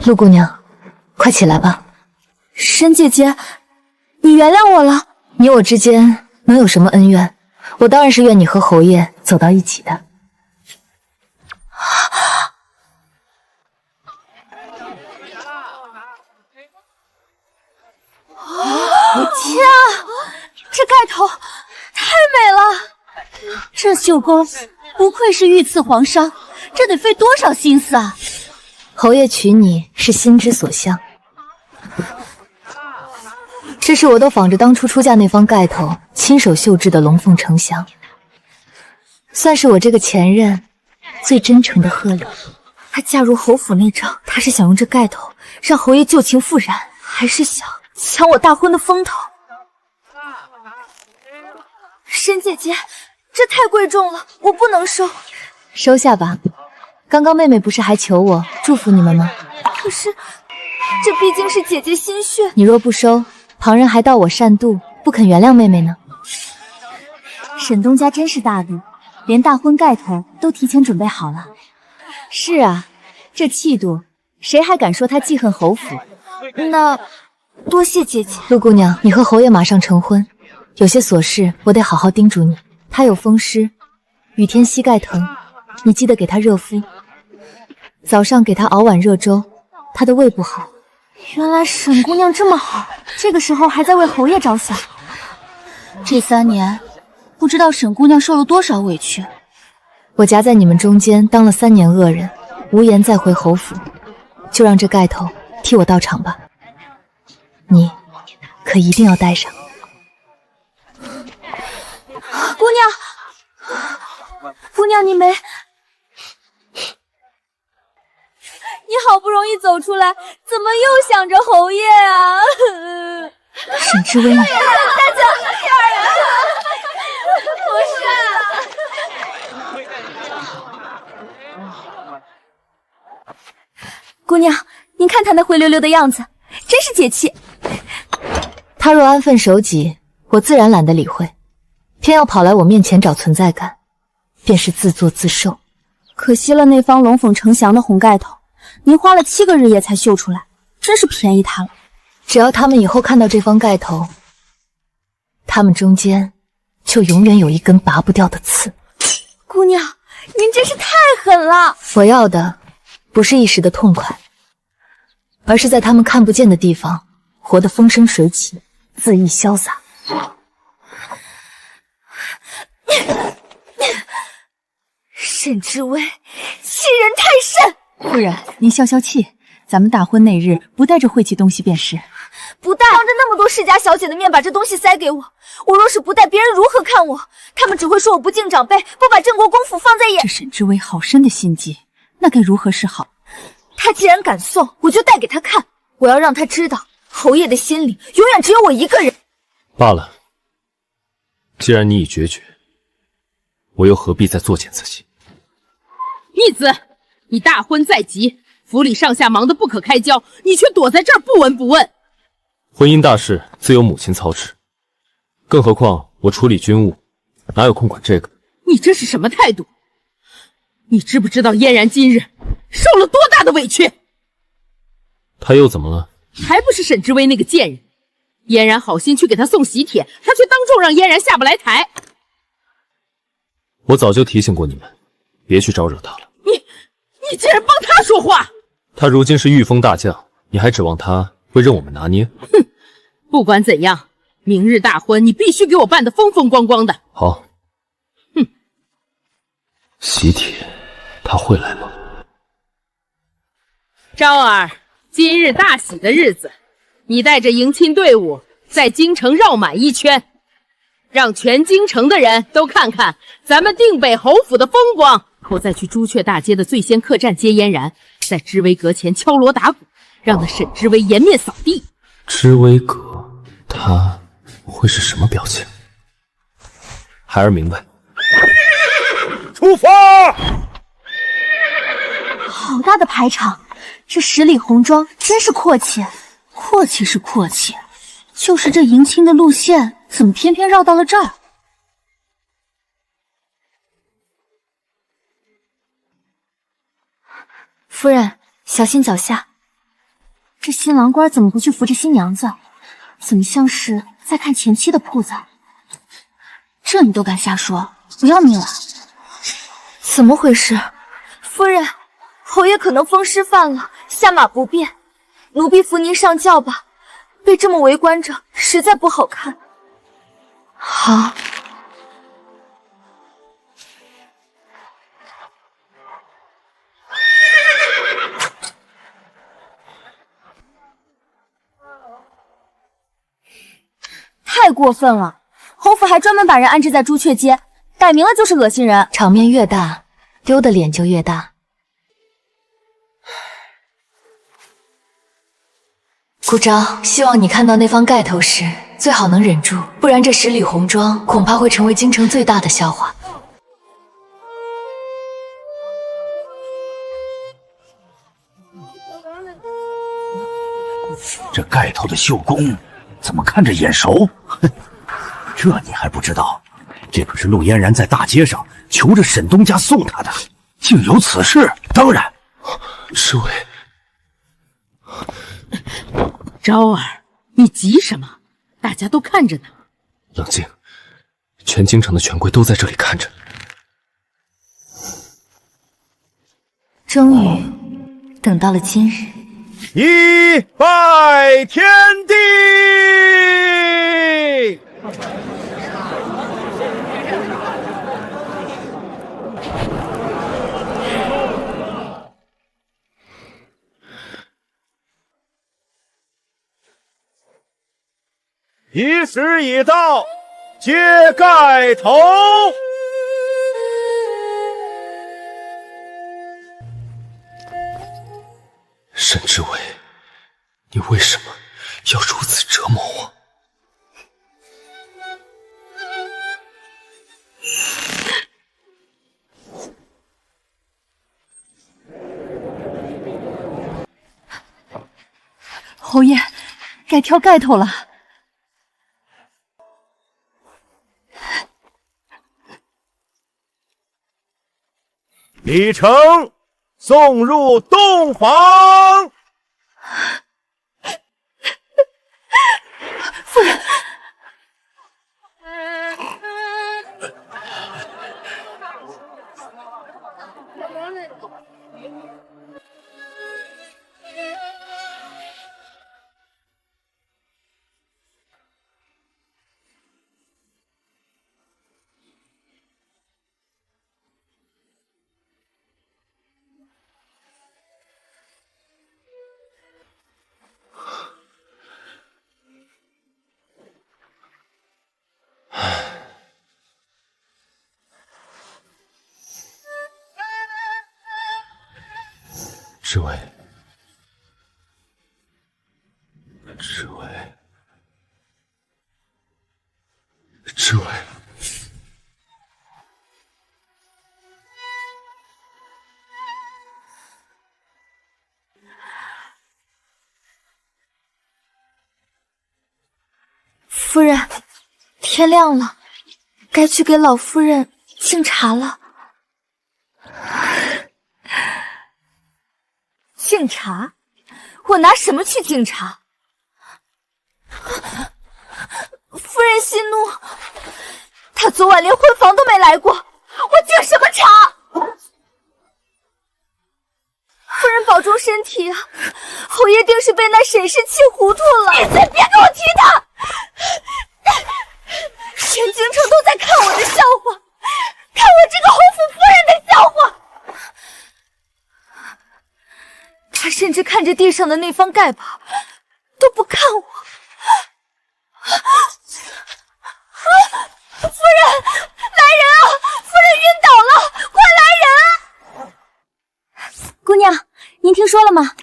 陆姑娘，快起来吧。沈姐姐，你原谅我了。你我之间能有什么恩怨？我当然是愿你和侯爷走到一起的。天啊，这盖头太美了！这绣工不愧是御赐皇商，这得费多少心思啊！侯爷娶你是心之所向，这是我都仿着当初出嫁那方盖头亲手绣制的龙凤呈祥，算是我这个前任最真诚的贺礼。她嫁入侯府那仗，她是想用这盖头让侯爷旧情复燃，还是想抢我大婚的风头？沈姐姐，这太贵重了，我不能收。收下吧，刚刚妹妹不是还求我祝福你们吗？可是，这毕竟是姐姐心血。你若不收，旁人还道我善妒，不肯原谅妹妹呢。沈东家真是大度，连大婚盖头都提前准备好了。是啊，这气度，谁还敢说他记恨侯府？那多谢姐姐。陆姑娘，你和侯爷马上成婚，有些琐事我得好好叮嘱你。他有风湿，雨天膝盖疼，你记得给他热敷。早上给他熬碗热粥，他的胃不好。原来沈姑娘这么好，这个时候还在为侯爷着想。这3年，不知道沈姑娘受了多少委屈。我夹在你们中间当了3年恶人，无颜再回侯府，就让这盖头替我到场吧。你可一定要带上。姑娘，你没……你好不容易走出来，怎么又想着侯爷啊？沈知薇，大家，不是。姑娘，您看他那灰溜溜的样子，真是解气。他若安分守己，我自然懒得理会，偏要跑来我面前找存在感，便是自作自受。可惜了那方龙凤呈祥的红盖头，您花了7个日夜才绣出来，真是便宜他了。只要他们以后看到这方盖头，他们中间就永远有一根拔不掉的刺。姑娘，您真是太狠了！我要的不是一时的痛快，而是在他们看不见的地方活得风生水起，恣意潇洒。沈知薇，欺人太甚！夫人，您消消气，咱们大婚那日不带着晦气东西便是。不带，当着那么多世家小姐的面把这东西塞给我，我若是不带，别人如何看我？他们只会说我不敬长辈，不把镇国公府放在眼。这沈知薇好深的心机，那该如何是好？他既然敢送，我就带给他看。我要让他知道，侯爷的心里永远只有我一个人。罢了，既然你已决绝，我又何必再作践自己？逆子，你大婚在即，府里上下忙得不可开交，你却躲在这儿不闻不问。婚姻大事自有母亲操持，更何况我处理军务，哪有空管这个？你这是什么态度？你知不知道嫣然今日受了多大的委屈？他又怎么了？还不是沈知薇那个贱人！嫣然好心去给他送喜帖，他却当众让嫣然下不来台。我早就提醒过你们，别去招惹他了。你竟然帮他说话！他如今是御风大将，你还指望他会任我们拿捏？哼！不管怎样，明日大婚你必须给我办得风风光光的。好。哼！喜帖他会来吗？昭儿，今日大喜的日子，你带着迎亲队伍在京城绕满1圈，让全京城的人都看看咱们定北侯府的风光。后再去朱雀大街的醉仙客栈接嫣然，在知薇阁前敲锣打鼓，让那沈知薇颜面扫地。知薇阁他会是什么表情？孩儿明白。出发！好大的排场，这十里红妆真是阔气。阔气是阔气，就是这迎亲的路线怎么偏偏绕到了这儿？夫人，小心脚下。这新郎官怎么不去扶着新娘子？怎么像是在看前妻的铺子？这你都敢瞎说，不要命了？怎么回事？夫人，侯爷可能风湿犯了，下马不便，奴婢扶您上轿吧。被这么围观着，实在不好看。好。太过分了！侯府还专门把人安置在朱雀街，摆明了就是恶心人。场面越大，丢的脸就越大。顾昭，希望你看到那方盖头时，最好能忍住，不然这十里红妆恐怕会成为京城最大的笑话。这盖头的绣工怎么看着眼熟？哼，这你还不知道？这可是陆嫣然在大街上求着沈东家送她的，竟有此事！当然，侍卫。昭儿，你急什么？大家都看着呢。冷静，全京城的权贵都在这里看着。终于等到了今日。一拜天地。仪时已到，揭盖头。沈知伟，你为什么要如此折磨我？侯爷，该挑盖头了。李成送入洞房。夫人，知伟，知伟，知伟，夫人，天亮了，该去给老夫人敬茶了。敬茶？我拿什么去敬茶？夫人息怒，她昨晚连婚房都没来过，我敬什么茶？夫人保重身体啊！侯爷定是被那沈氏气糊涂了。闭嘴，别给我提他！全京城都在看我的笑话，看我这个侯府夫人的笑话。他甚至看着地上的那方盖袍，都不看我。夫人，来人啊！夫人晕倒了，快来人！姑娘，您听说了吗？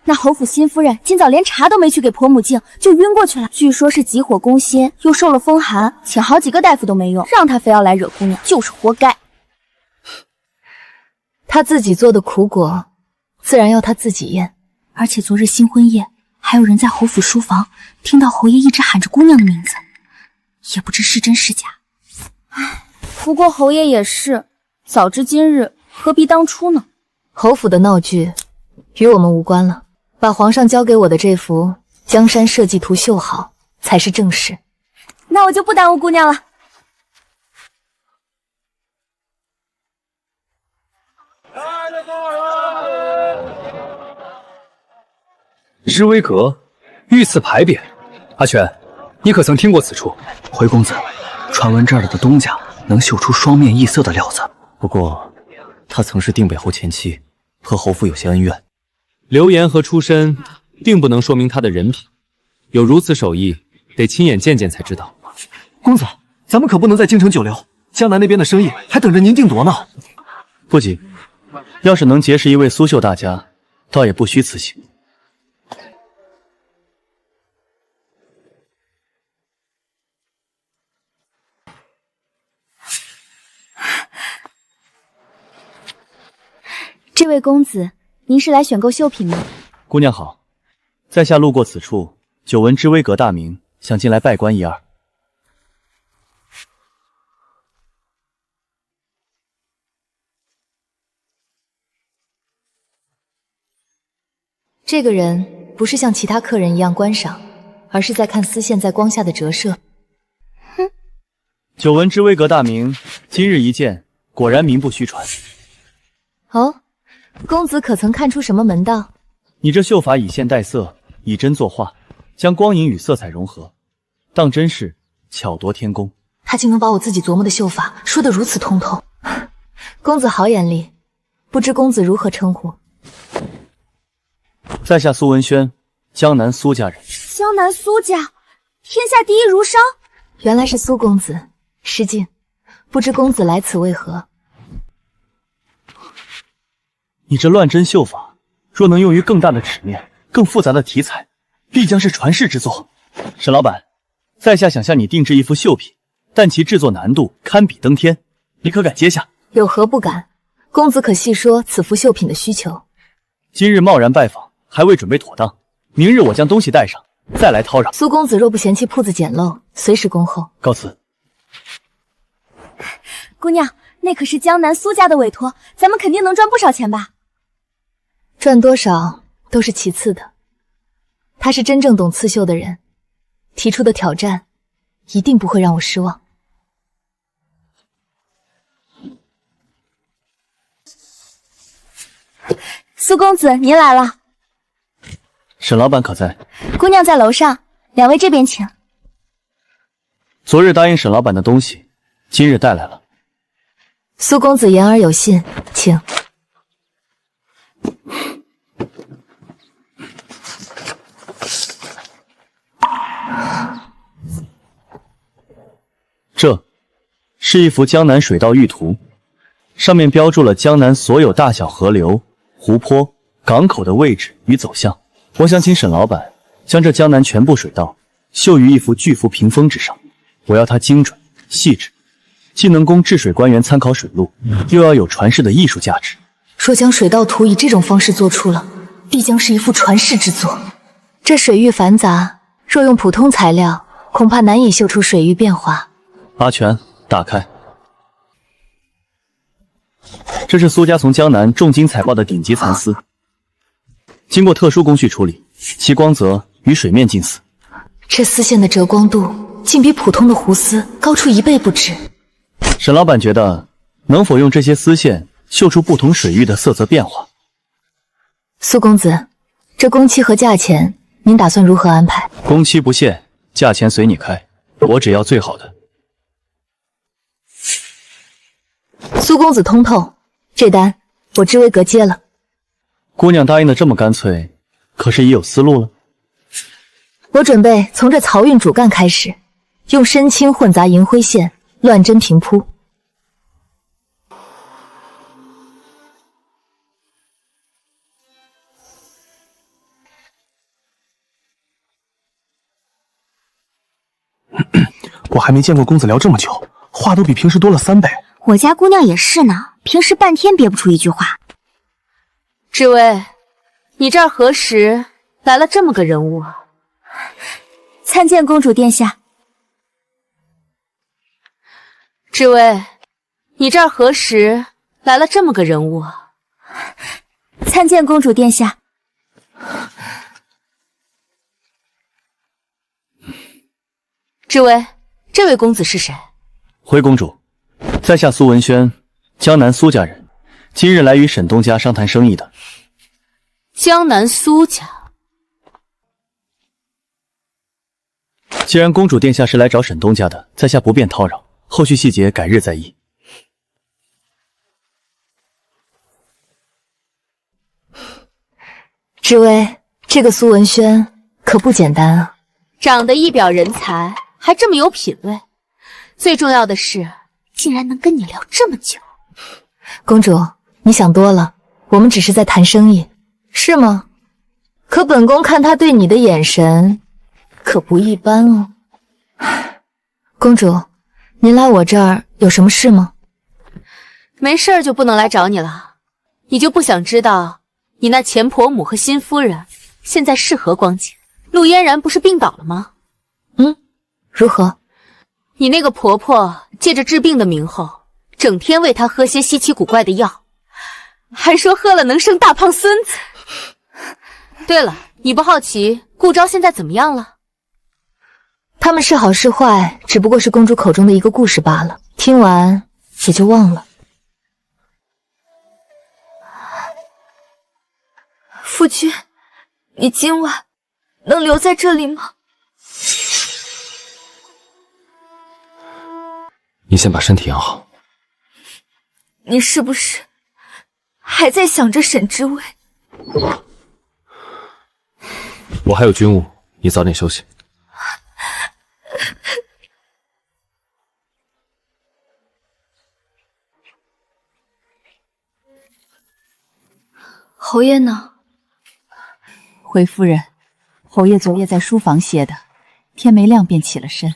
那侯府新夫人今早连茶都没去给婆母敬，就晕过去了。据说是急火攻心，又受了风寒，请好几个大夫都没用，让她非要来惹姑娘，就是活该。她自己做的苦果，自然要她自己咽。而且昨日新婚夜，还有人在侯府书房听到侯爷一直喊着姑娘的名字，也不知是真是假。唉，不过侯爷也是，早知今日，何必当初呢？侯府的闹剧与我们无关了，把皇上交给我的这幅江山社稷图绣好才是正事。那我就不耽误姑娘了。知微阁御赐牌匾。阿全，你可曾听过此处？回公子，传闻这儿的东家能绣出双面异色的料子，不过他曾是定北侯前妻，和侯府有些恩怨。流言和出身并不能说明他的人品，有如此手艺，得亲眼见见才知道。公子，咱们可不能在京城久留，江南那边的生意还等着您定夺呢。不急，要是能结识一位苏绣大家，倒也不虚此行。这位公子，您是来选购绣品吗？姑娘好，在下路过此处，久闻知微阁大名，想进来拜观一二。这个人不是像其他客人一样观赏，而是在看丝线在光下的折射。哼，久闻知微阁大名，今日一见，果然名不虚传。哦，公子可曾看出什么门道？你这绣法以线带色，以针作画，将光影与色彩融合，当真是巧夺天工。他竟能把我自己琢磨的绣法说得如此通透，公子好眼力，不知公子如何称呼？在下苏文轩，江南苏家人。江南苏家，天下第一儒商。原来是苏公子，失敬，不知公子来此为何？你这乱针绣法，若能用于更大的尺面、更复杂的题材，必将是传世之作。沈老板，在下想向你定制一幅绣品，但其制作难度堪比登天，你可敢接下？有何不敢？公子可细说此幅绣品的需求。今日贸然拜访，还未准备妥当，明日我将东西带上，再来叨扰。苏公子若不嫌弃铺子简陋，随时恭候。告辞。姑娘，那可是江南苏家的委托，咱们肯定能赚不少钱吧？赚多少都是其次的，他是真正懂刺绣的人，提出的挑战一定不会让我失望。苏公子，您来了。沈老板可在？姑娘在楼上，两位这边请。昨日答应沈老板的东西，今日带来了。苏公子言而有信，请。这是一幅江南水道域图，上面标注了江南所有大小河流、湖泊、港口的位置与走向。我想请沈老板将这江南全部水道绣于一幅巨幅屏风之上，我要它精准细致，既能供治水官员参考水路，又要有传世的艺术价值。若将水道图以这种方式做出了，必将是一幅传世之作。这水域繁杂，若用普通材料，恐怕难以绣出水域变化。阿全，打开。这是苏家从江南重金采爆的顶级蚕丝，经过特殊工序处理，其光泽与水面近似。这丝线的折光度竟比普通的湖丝高出1倍不止。沈老板觉得能否用这些丝线绣出不同水域的色泽变化？苏公子，这工期和价钱您打算如何安排？工期不限，价钱随你开，我只要最好的。苏公子通透，这单我知微阁接了。姑娘答应的这么干脆，可是已有思路了？我准备从这漕运主干开始，用深青混杂银灰线，乱针平铺。我还没见过公子聊这么久，话都比平时多了3倍。我家姑娘也是呢，平时半天憋不出一句话。志威，你这儿何时来了这么个人物啊？参见公主殿下。志威，你这儿何时来了这么个人物啊？参见公主殿下。志威，这位公子是谁？回公主，在下苏文轩，江南苏家人，今日来与沈东家商谈生意的。江南苏家。既然公主殿下是来找沈东家的，在下不便叨扰，后续细节改日再议。志威，这个苏文轩可不简单啊，长得一表人才，还这么有品味，最重要的是，竟然能跟你聊这么久。公主，你想多了，我们只是在谈生意，是吗？可本宫看他对你的眼神可不一般哦。公主，您来我这儿有什么事吗？没事儿就不能来找你了，你就不想知道你那前婆母和新夫人现在是何光景？陆嫣然不是病倒了吗？如何？你那个婆婆借着治病的名后，整天喂她喝些稀奇古怪的药，还说喝了能生大胖孙子。对了，你不好奇顾昭现在怎么样了？他们是好是坏，只不过是公主口中的一个故事罢了，听完也就忘了。夫君，你今晚能留在这里吗？你先把身体养好。你是不是还在想着沈之薇？我还有军务，你早点休息。侯爷呢？回夫人，侯爷昨夜在书房歇的，天没亮便起了身。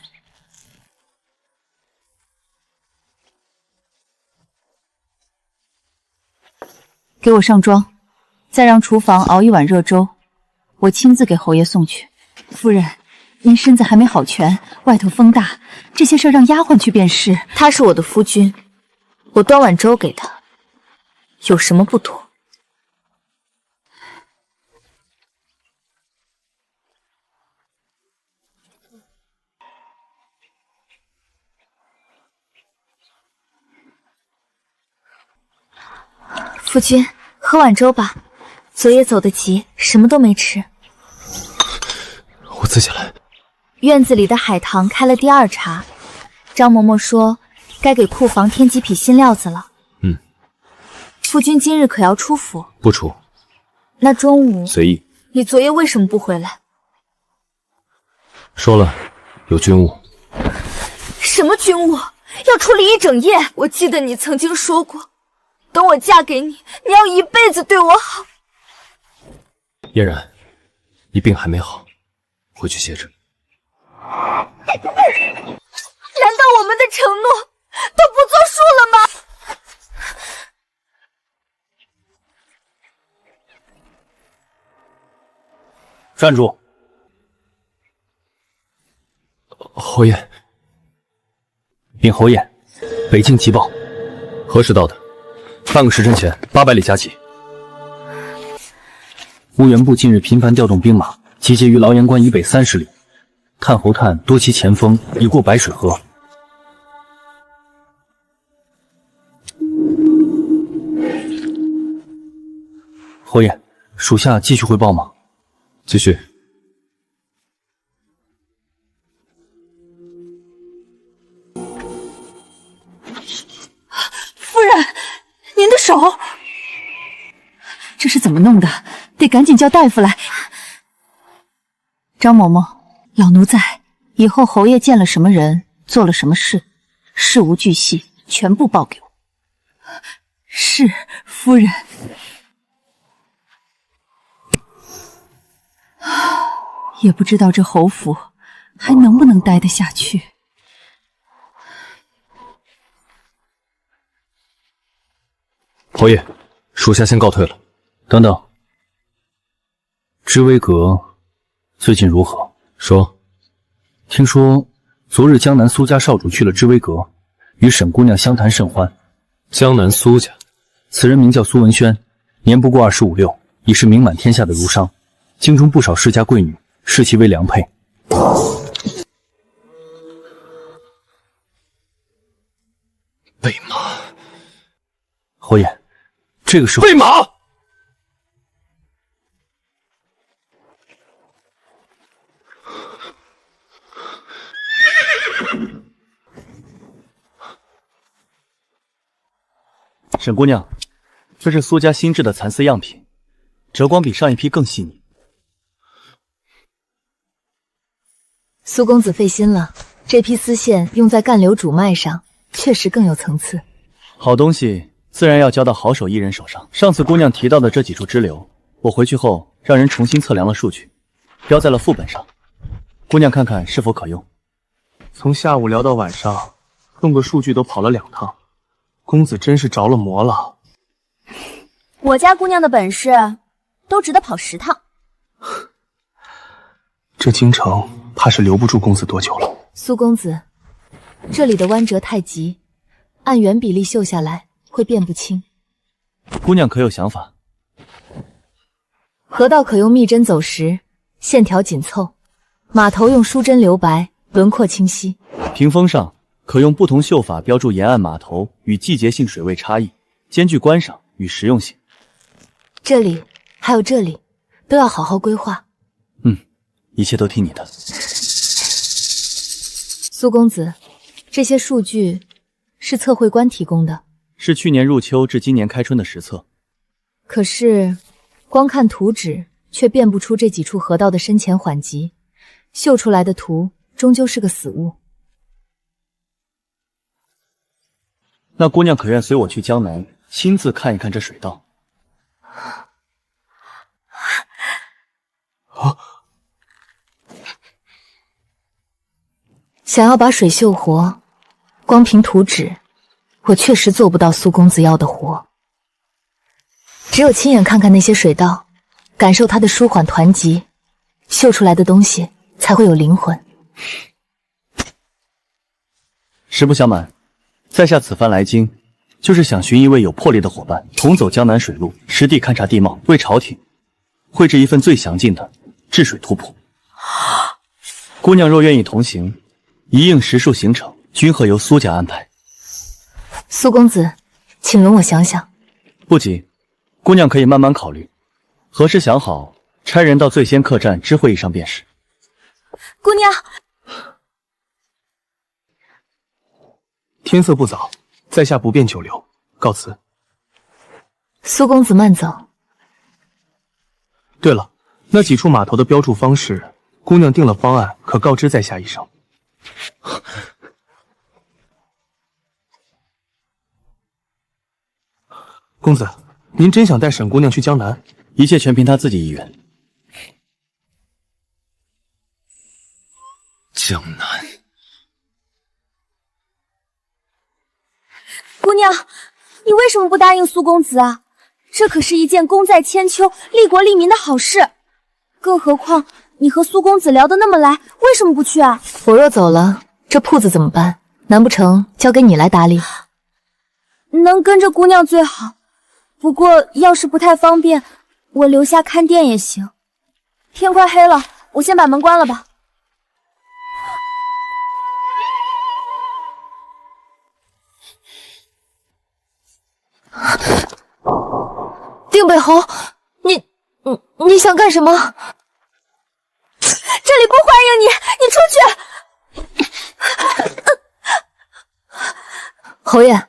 给我上妆，再让厨房熬一碗热粥，我亲自给侯爷送去。夫人，您身子还没好全，外头风大，这些事儿让丫鬟去便是。他是我的夫君，我端碗粥给他，有什么不妥？夫君，喝碗粥吧。昨夜走得急，什么都没吃。我自己来。院子里的海棠开了第2茬，张嬷嬷说该给库房添几匹新料子了。夫君今日可要出府？不出。那中午随意。你昨夜为什么不回来？说了，有军务。什么军务？要处理一整夜？我记得你曾经说过，等我嫁给你，你要一辈子对我好。嫣然，你病还没好，回去歇着。难道我们的承诺都不作数了吗？站住！侯爷，禀侯爷，北境急报，何时到的？半个时辰前，800里加急。乌源部近日频繁调动兵马，集结于牢阳关以北30里。探侯探多其前锋已过白水河。侯爷，属下继续汇报吗？继续。夫人，您的手，这是怎么弄的？得赶紧叫大夫来。张嬷嬷，老奴在，以后侯爷见了什么人，做了什么事，事无巨细，全部报给我。是，夫人。也不知道这侯府还能不能待得下去。侯爷，属下先告退了。等等，知微阁最近如何？说，听说昨日江南苏家少主去了知微阁，与沈姑娘相谈甚欢。江南苏家，此人名叫苏文轩，年不过25、6，已是名满天下的儒商，京中不少世家贵女视其为良配。备马，侯爷，这个时候备马。沈姑娘，这是苏家新制的蚕丝样品，折光比上一批更细腻。苏公子费心了，这批丝线用在干柳主脉上，确实更有层次。好东西自然要交到好手艺人手上。上次姑娘提到的这几处支流，我回去后让人重新测量了数据，标在了副本上。姑娘看看是否可用。从下午聊到晚上，弄个数据都跑了2趟。公子真是着了魔了。我家姑娘的本事都值得跑10趟。这京城怕是留不住公子多久了。苏公子，这里的弯折太急，按原比例绣下来会辨不清。姑娘可有想法？河道可用密针走实，线条紧凑；码头用疏针留白，轮廓清晰。屏风上可用不同绣法标注沿岸码头与季节性水位差异，兼具观赏与实用性。这里还有这里，都要好好规划。一切都听你的。苏公子，这些数据是测绘官提供的，是去年入秋至今年开春的实测。可是光看图纸却辨不出这几处河道的深浅缓急，绣出来的图终究是个死物。那姑娘可愿随我去江南，亲自看一看这水道？想要把水绣活，光凭图纸，我确实做不到苏公子要的活。只有亲眼看看那些水道，感受它的舒缓团集，绣出来的东西才会有灵魂。实不相瞒，在下此番来京，就是想寻一位有魄力的伙伴，同走江南水路，实地勘察地貌，为朝廷绘制一份最详尽的治水图谱。姑娘若愿意同行，一应实数行程，均可由苏家安排。苏公子，请容我想想。不急，姑娘可以慢慢考虑，何时想好，差人到最先客栈知会议上便是。姑娘，天色不早，在下不便久留，告辞。苏公子慢走。对了，那几处码头的标注方式，姑娘定了方案，可告知在下一声。公子，您真想带沈姑娘去江南？一切全凭她自己意愿。江南，姑娘，你为什么不答应苏公子啊？这可是一件功在千秋、利国利民的好事。更何况你和苏公子聊得那么来，为什么不去啊？我若走了，这铺子怎么办？难不成交给你来打理？能跟着姑娘最好，不过要是不太方便，我留下看店也行。天快黑了，我先把门关了吧。定北侯，你想干什么？这里不欢迎你，你出去！侯爷，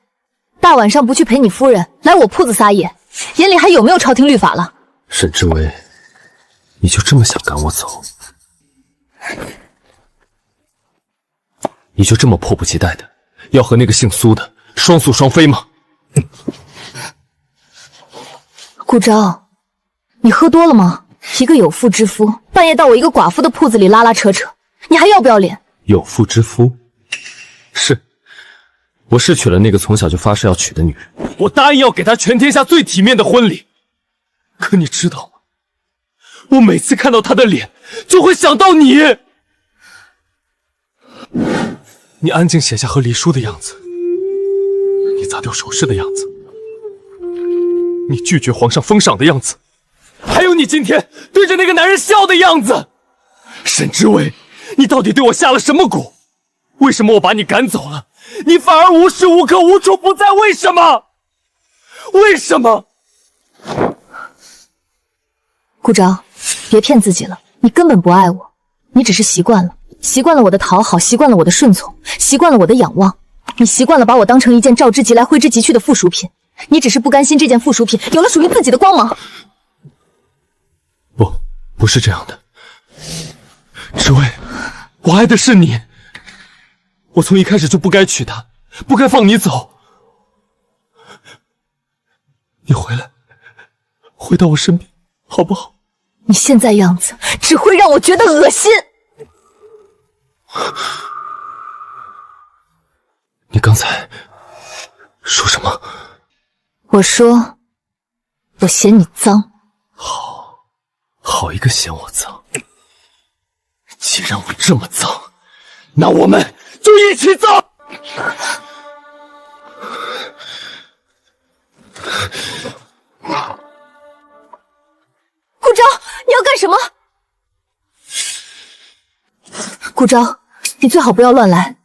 大晚上不去陪你夫人，来我铺子撒野，眼里还有没有朝廷律法了？沈知微，你就这么想赶我走？你就这么迫不及待的要和那个姓苏的双宿双飞吗？顾昭，你喝多了吗？一个有妇之夫，半夜到我一个寡妇的铺子里拉拉扯扯，你还要不要脸？有妇之夫，是我是娶了那个从小就发誓要娶的女人，我答应要给她全天下最体面的婚礼。可你知道吗？我每次看到她的脸，就会想到你。你安静写下和离书的样子，你砸掉首饰的样子，你拒绝皇上封赏的样子，还有你今天对着那个男人笑的样子。沈知薇，你到底对我下了什么蛊？为什么我把你赶走了，你反而无时无刻无处不在？为什么？为什么？顾昭，别骗自己了，你根本不爱我，你只是习惯了我的讨好，习惯了我的顺从，习惯了我的仰望，你习惯了把我当成一件召之即来挥之即去的附属品，你只是不甘心这件附属品有了属于自己的光芒。不是这样的，知薇，我爱的是你，我从一开始就不该娶她，不该放你走。你回来，回到我身边，好不好？你现在样子只会让我觉得恶心。你刚才说什么？我说，我嫌你脏。好一个嫌我脏！既然我这么脏，那我们就一起脏！顾昭，你要干什么？顾昭，你最好不要乱来。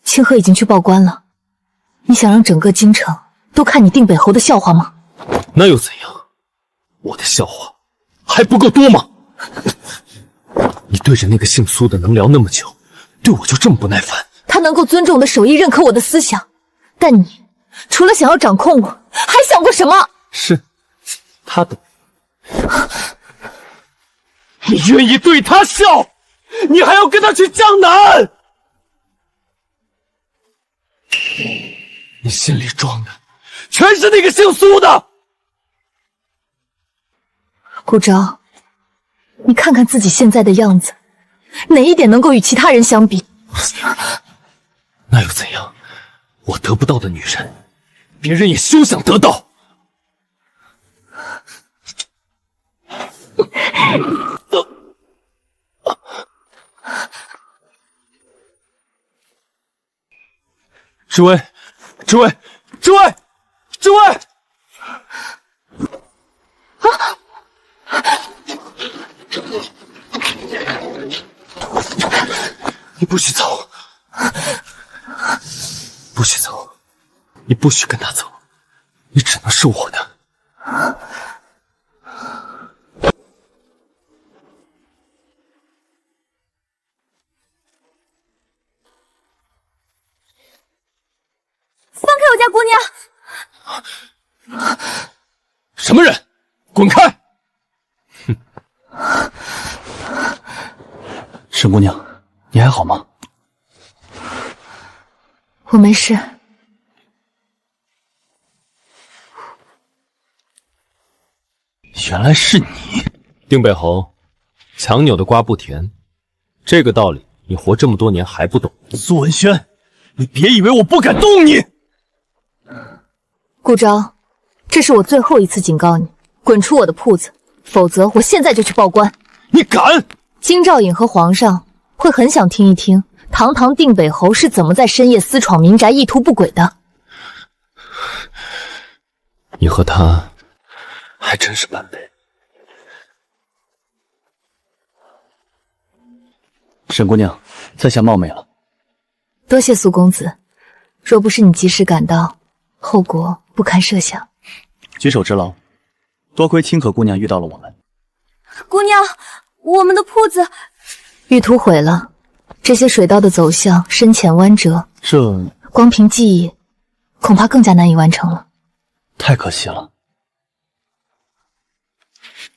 清河已经去报官了，你想让整个京城都看你定北侯的笑话吗？那又怎样？我的笑话还不够多吗？你对着那个姓苏的能聊那么久，对我就这么不耐烦？他能够尊重我的手艺，认可我的思想，但你除了想要掌控我，还想过什么？是他的。你愿意对他笑，你还要跟他去江南？你心里装的全是那个姓苏的。顾昭，你看看自己现在的样子，哪一点能够与其他人相比？那又怎样？我得不到的女人，别人也休想得到。知薇，知薇，知薇，知薇！你不许走，不许走，你不许跟他走，你只能是我的。放开我家姑娘！什么人？滚开！沈姑娘，你还好吗？我没事。原来是你，定北侯，强扭的瓜不甜，这个道理你活这么多年还不懂。苏文轩，你别以为我不敢动你。顾昭，这是我最后一次警告你，滚出我的铺子，否则我现在就去报官。你敢？京兆尹和皇上会很想听一听堂堂定北侯是怎么在深夜私闯民宅，意图不轨的。你和他还真是般配。沈姑娘，在下冒昧了。多谢苏公子，若不是你及时赶到，后果不堪设想。举手之劳，多亏清河姑娘遇到了我们。姑娘，我们的铺子玉图毁了，这些水道的走向深浅弯折，这光凭记忆恐怕更加难以完成了。太可惜了。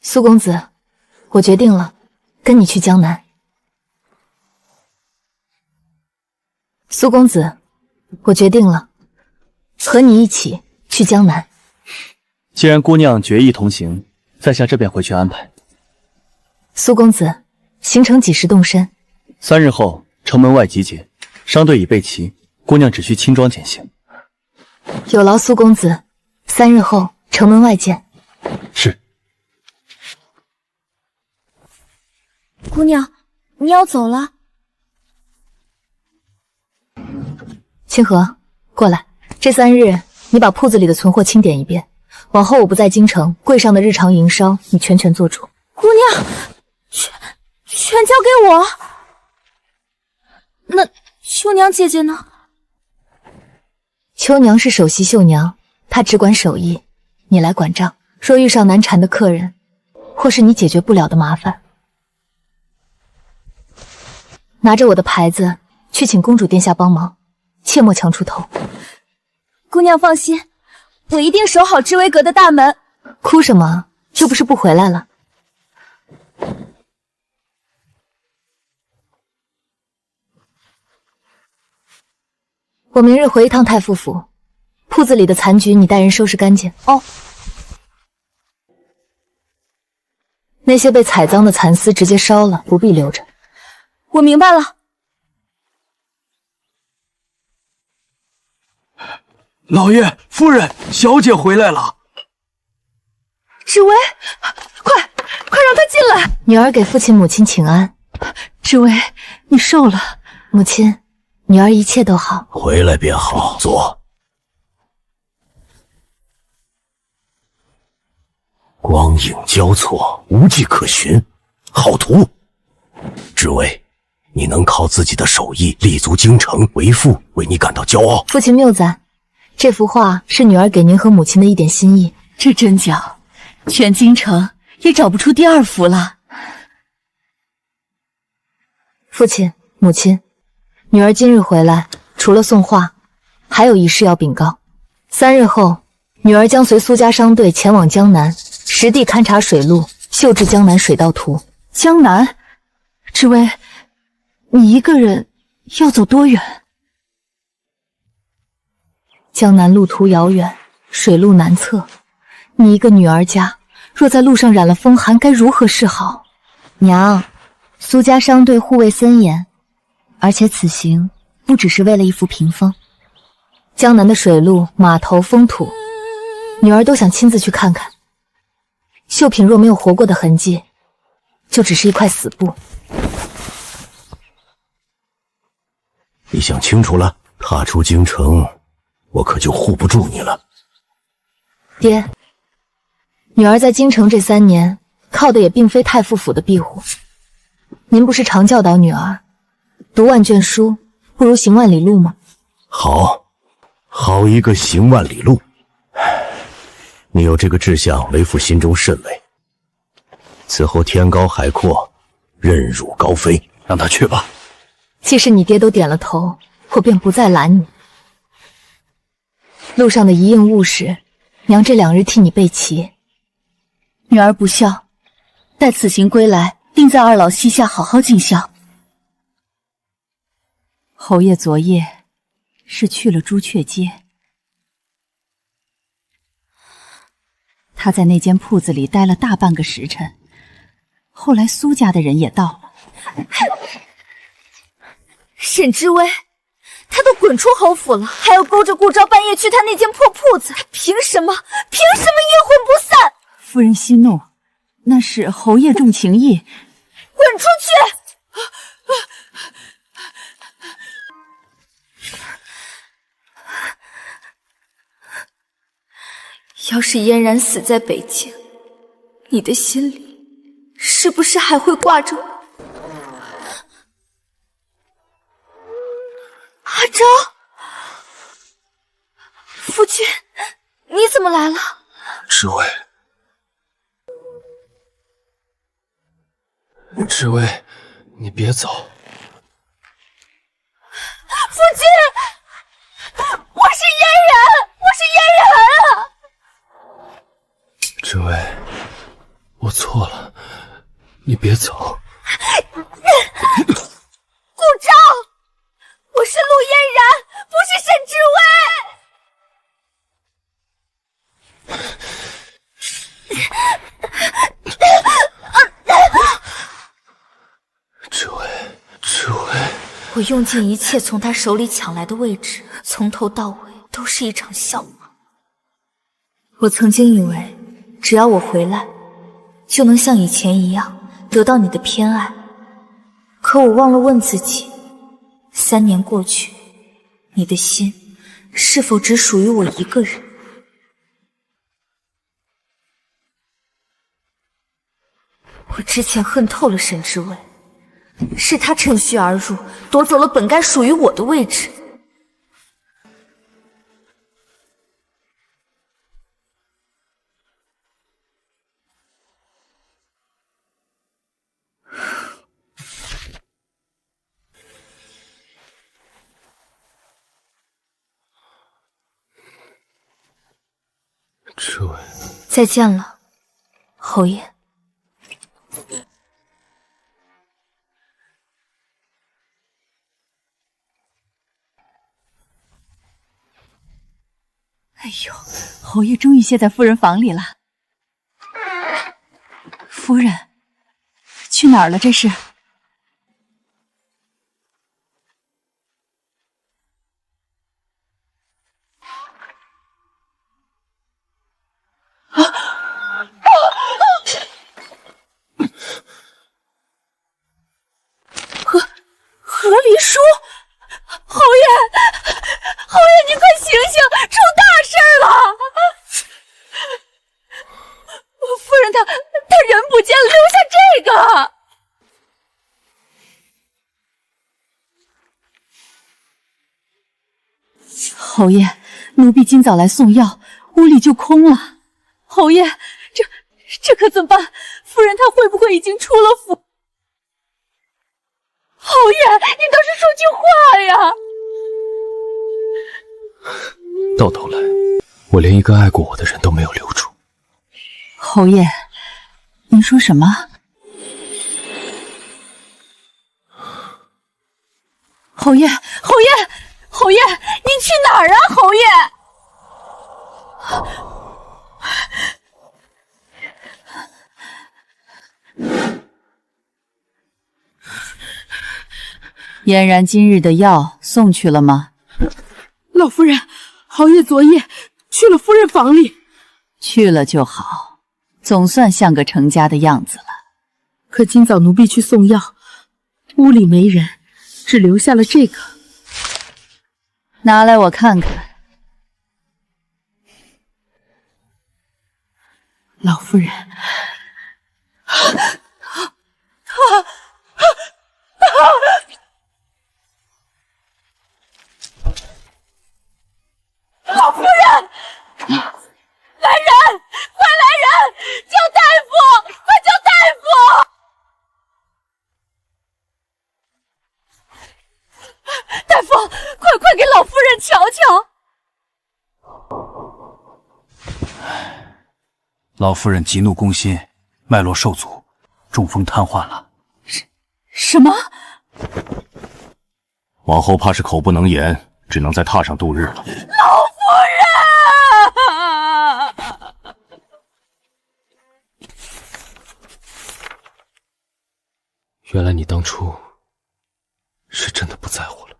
苏公子，我决定了，跟你去江南。苏公子，我决定了，和你一起去江南。既然姑娘决意同行，在下这便回去安排。苏公子，行程几时动身？3日后城门外集结，商队已备齐，姑娘只需轻装简行。有劳苏公子，3日后城门外见。是。姑娘，你要走了？清河，过来。这3日，你把铺子里的存货清点一遍。往后我不在京城，柜上的日常营烧你全权做主。姑娘，全交给我。那秋娘姐姐呢？秋娘是首席绣娘，她只管手艺，你来管账。若遇上难缠的客人，或是你解决不了的麻烦，拿着我的牌子去请公主殿下帮忙，切莫强出头。姑娘放心，我一定守好知微阁的大门。哭什么？又不是不回来了。我明日回一趟太傅府，铺子里的残局你带人收拾干净。哦。那些被踩脏的蚕丝直接烧了，不必留着。我明白了。老爷、夫人、小姐回来了。芷薇，快让她进来！女儿给父亲母亲请安。芷薇，你瘦了。母亲，女儿一切都好。回来便好，坐。光影交错，无迹可寻，好图。芷薇，你能靠自己的手艺立足京城，为父为你感到骄傲。父亲谬赞，这幅画是女儿给您和母亲的一点心意。这真假，全京城也找不出第2幅了。父亲、母亲，女儿今日回来，除了送画，还有一事要禀告。3日后，女儿将随苏家商队前往江南，实地勘察水路，绣制江南水道图。江南？芷薇，你一个人要走多远？江南路途遥远，水路难测。你一个女儿家，若在路上染了风寒，该如何是好？娘，苏家商队护卫森严，而且此行不只是为了一幅屏风。江南的水路、码头、风土，女儿都想亲自去看看。绣品若没有活过的痕迹，就只是一块死布。你想清楚了？踏出京城，我可就护不住你了。爹，女儿在京城这3年，靠的也并非太傅府的庇护。您不是常教导女儿，读万卷书不如行万里路吗？好一个行万里路！你有这个志向，为父心中甚慰。此后天高海阔，任汝高飞。让他去吧。既是你爹都点了头，我便不再拦你。路上的一应物事，娘这2日替你备齐。女儿不孝，待此行归来，定在2老膝下好好尽孝。侯爷昨夜是去了朱雀街，他在那间铺子里待了大半个时辰，后来苏家的人也到了。沈知微，他都滚出侯府了，还要勾着顾昭半夜去他那间破铺子，他凭什么阴魂不散？夫人息怒，那是侯爷重情义。滚出去！要是嫣然死在北京，你的心里是不是还会挂着我？阿昭，夫君，你怎么来了？知微，知微，你别走。夫君，我是嫣然，我是嫣然啊！知微，我错了，你别走。顾昭，我是陆嫣然，不是沈知微。知微，知微，我用尽一切从他手里抢来的位置，从头到尾都是一场笑话。我曾经以为，只要我回来，就能像以前一样得到你的偏爱。可我忘了问自己，3年过去，你的心是否只属于我一个人？我之前恨透了沈之卫，是他趁虚而入，夺走了本该属于我的位置。之卫，再见了，侯爷。哎呦，侯爷终于歇在夫人房里了。夫人，去哪儿了？这是？和离书，侯爷，侯爷，你快醒醒，出大事了！夫人她人不见了，留下这个。侯爷，奴婢今早来送药，屋里就空了。侯爷，这可怎么办？夫人她会不会已经出了府？侯爷，你倒是说句话呀！到头来，我连一个爱过我的人都没有留住。侯爷，您说什么？侯爷，侯爷，侯爷，您去哪儿啊，侯爷？嫣然今日的药送去了吗？老夫人，侯爷昨夜去了夫人房里。去了就好，总算像个成家的样子了。可今早奴婢去送药，屋里没人，只留下了这个。拿来我看看。老夫人，老夫人，来人，快来人，叫大夫，快叫大夫！大夫，快给老夫人瞧瞧。老夫人急怒攻心，脉络受阻，中风瘫痪了。什么？往后怕是口不能言，只能在榻上度日了。老夫人！原来你当初是真的不在乎了。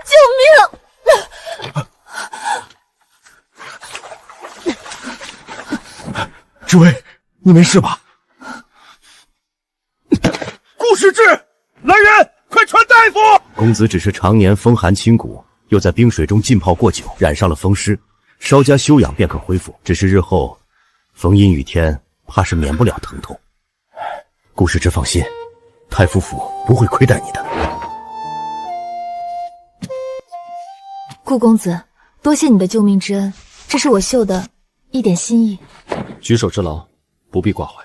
救命！之薇，你没事吧？顾时志，来人，快传大夫！公子只是常年风寒侵骨，又在冰水中浸泡过久，染上了风湿，稍加休养便可恢复。只是日后逢阴雨天，怕是免不了疼痛。顾时志放心，太夫府不会亏待你的。顾公子，多谢你的救命之恩，这是我绣的一点心意。举手之劳，不必挂怀。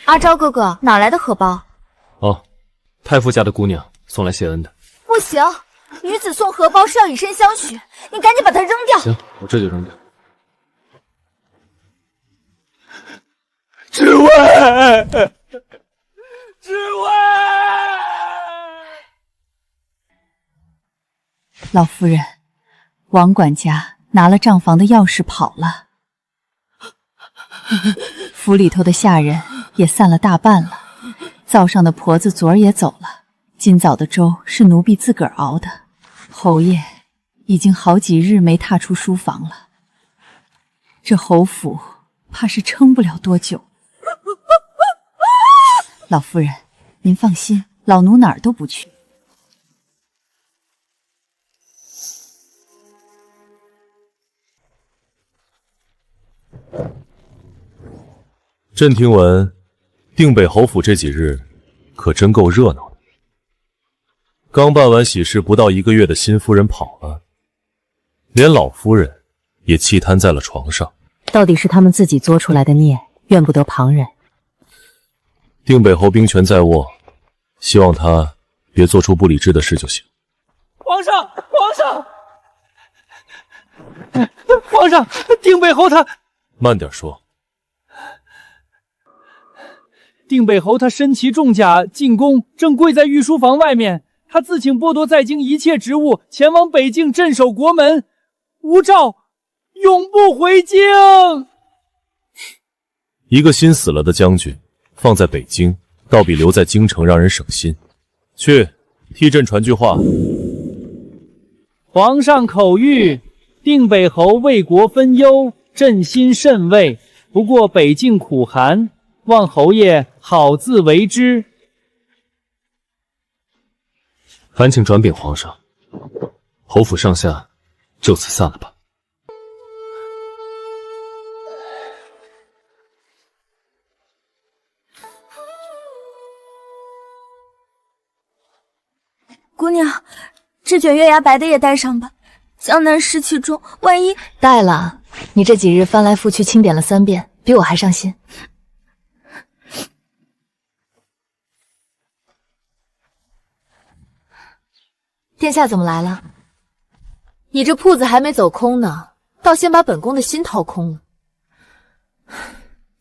阿昭哥哥，哪来的荷包？哦，太傅家的姑娘送来谢恩的。不行，女子送荷包是要以身相许，你赶紧把它扔掉。行，我这就扔掉。知薇，知薇，老夫人，王管家拿了账房的钥匙跑了，府里头的下人也散了大半了，灶上的婆子昨儿也走了，今早的粥是奴婢自个儿熬的。侯爷已经好几日没踏出书房了，这侯府怕是撑不了多久。老夫人，您放心，老奴哪儿都不去。朕听闻，定北侯府这几日可真够热闹的。刚办完喜事不到1个月的新夫人跑了，连老夫人也气瘫在了床上。到底是他们自己作出来的孽，怨不得旁人。定北侯兵权在握，希望他别做出不理智的事就行。皇上，皇上，定北侯他……慢点说。定北侯他身骑重甲进宫，正跪在御书房外面。他自请剥夺在京一切职务，前往北境镇守国门，无诏永不回京。一个心死了的将军，放在北京，倒比留在京城让人省心。去，替朕传句话。皇上口谕，定北侯为国分忧，朕心甚慰。不过北境苦寒，望侯爷好自为之。烦请转禀皇上，侯府上下就此散了吧。姑娘，这卷月牙白的也带上吧，江南湿气重，万一……带了，你这几日翻来覆去清点了3遍，比我还上心。殿下怎么来了？你这铺子还没走空呢，倒先把本宫的心掏空了。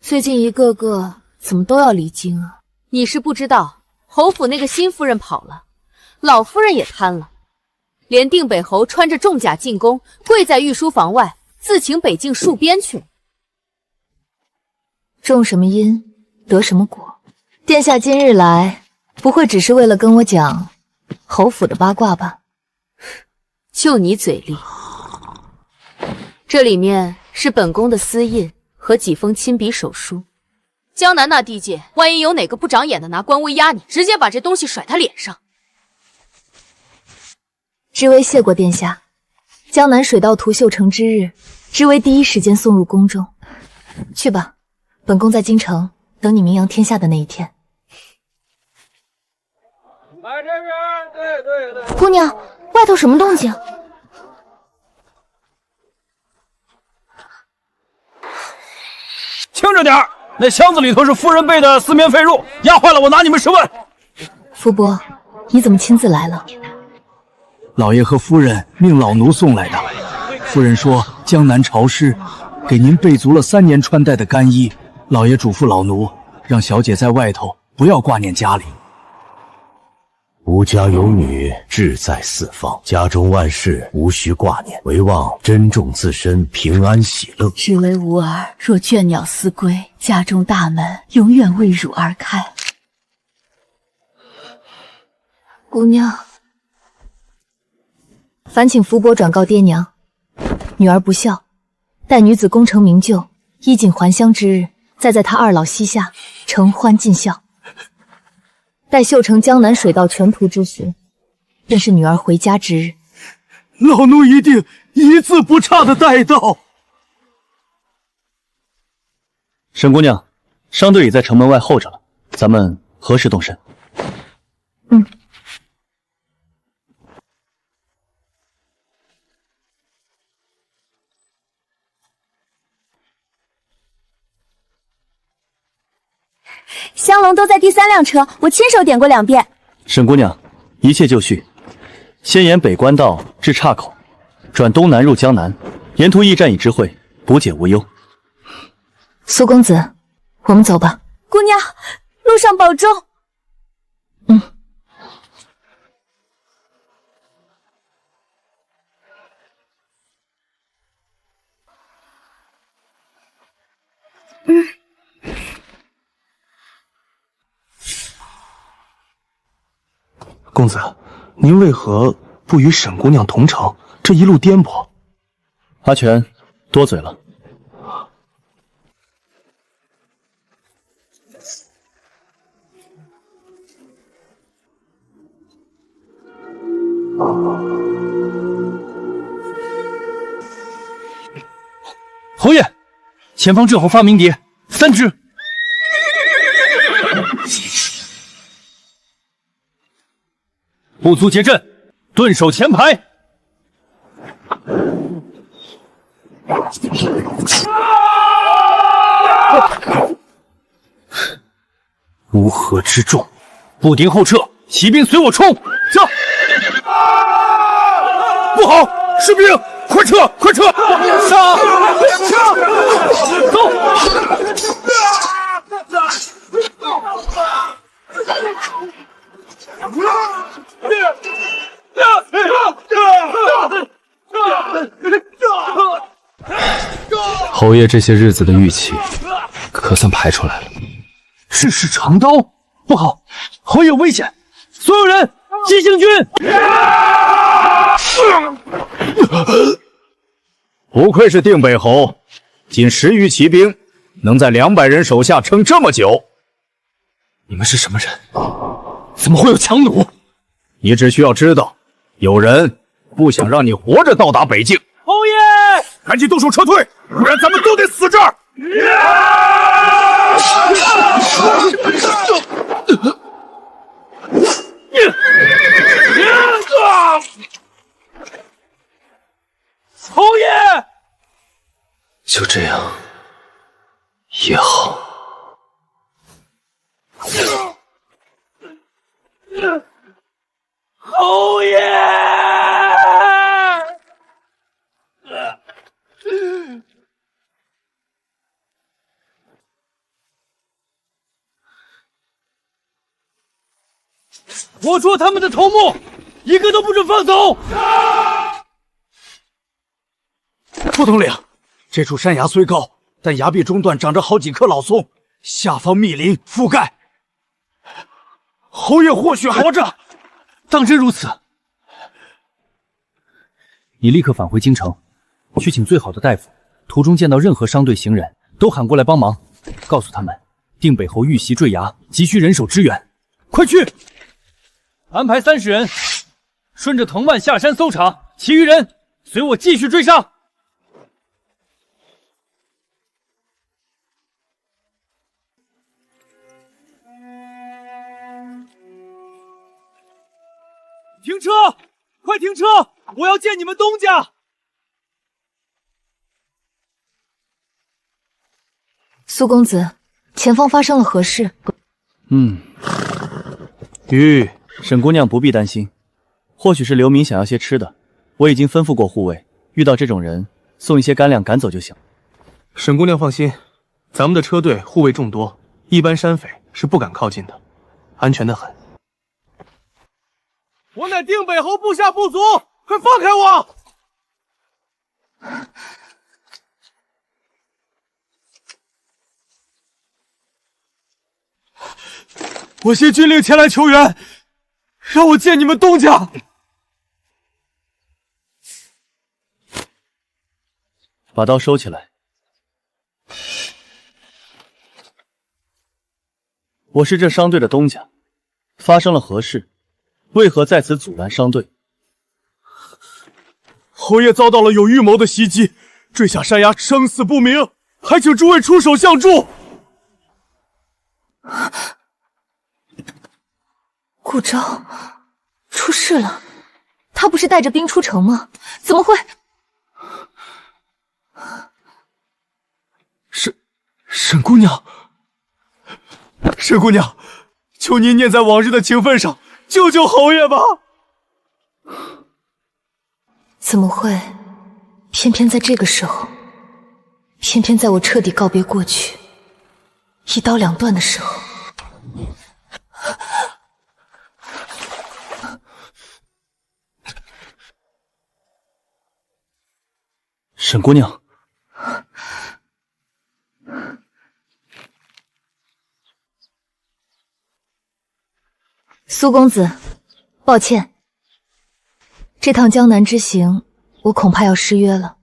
最近一个个怎么都要离京啊？你是不知道，侯府那个新夫人跑了，老夫人也瘫了，连定北侯穿着重甲进宫，跪在御书房外，自请北境戍边去了。种什么因，得什么果。殿下今日来，不会只是为了跟我讲侯府的八卦吧？就你嘴利，这里面是本宫的私印和几封亲笔手书。江南那地界，万一有哪个不长眼的拿官威压你，直接把这东西甩他脸上。知微谢过殿下。江南水道图绣成之日，知微第一时间送入宫中。去吧，本宫在京城等你名扬天下的那一天。来这边，对。姑娘，外头什么动静？轻着点儿，那箱子里头是夫人备的丝棉被褥，压坏了我拿你们试问。福伯，你怎么亲自来了？老爷和夫人命老奴送来的。夫人说江南潮湿，给您备足了3年穿戴的干衣。老爷嘱咐老奴，让小姐在外头不要挂念家里。吾家有女，志在四方，家中万事无需挂念，唯望珍重自身，平安喜乐。只为吾儿若倦鸟思归，家中大门永远为汝而开。姑娘，烦请福伯转告爹娘，女儿不孝，待女子功成名就，衣锦还乡之日，再在她二老膝下承欢尽孝。待绣成江南水道全图之时，便是女儿回家之日。老奴一定一字不差的带到。沈姑娘，商队已在城门外候着了，咱们何时动身？香笼都在第3辆车，我亲手点过2遍。沈姑娘，一切就绪。先沿北关道至岔口，转东南入江南，沿途驿站已知会，补给无忧。苏公子，我们走吧。姑娘，路上保重。公子，您为何不与沈姑娘同城？这一路颠簸。阿全，多嘴了。侯爷，前方正好发鸣蝶3只。不足结阵，顿守前排。乌合之众，不敌后撤，骑兵随我冲！驾！不好，士兵，快撤，快撤！杀！走！侯爷这些日子的玉器，可算排出来了。世事长刀，不好，侯爷有危险！所有人，急行军！不愧是定北侯，仅10余骑兵，能在200人手下撑这么久。你们是什么人？怎么会有强弩？你只需要知道，有人不想让你活着到达北境。侯爷，赶紧动手撤退，不然咱们都得死这儿！侯爷，就这样也好。侯爷！我捉他们的头目，一个都不准放走！副统领，这处山崖虽高，但崖壁中段长着好几棵老松，下方密林覆盖。侯爷或许还活着。当真如此？你立刻返回京城，去请最好的大夫。途中见到任何伤队行人，都喊过来帮忙，告诉他们定北侯遇袭坠崖，急需人手支援。快去！安排30人，顺着藤蔓下山搜查，其余人随我继续追杀。停车！快停车！我要见你们东家。苏公子，前方发生了何事？沈姑娘不必担心，或许是流民想要些吃的，我已经吩咐过护卫，遇到这种人送一些干粮赶走就行。沈姑娘放心，咱们的车队护卫众多，一般山匪是不敢靠近的，安全的很。我乃定北侯部下部族，快放开我！我携军令前来求援，让我见你们东家。把刀收起来。我是这商队的东家，发生了何事？为何在此阻拦商队？侯爷遭到了有预谋的袭击，坠下山崖，生死不明，还请诸位出手相助。顾昭出事了，他不是带着兵出城吗？怎么会？沈姑娘，沈姑娘，求您念在往日的情分上，救救侯爷吧！怎么会偏偏在这个时候，偏偏在我彻底告别过去，一刀两断的时候？沈姑娘，苏公子，抱歉，这趟江南之行，我恐怕要失约了。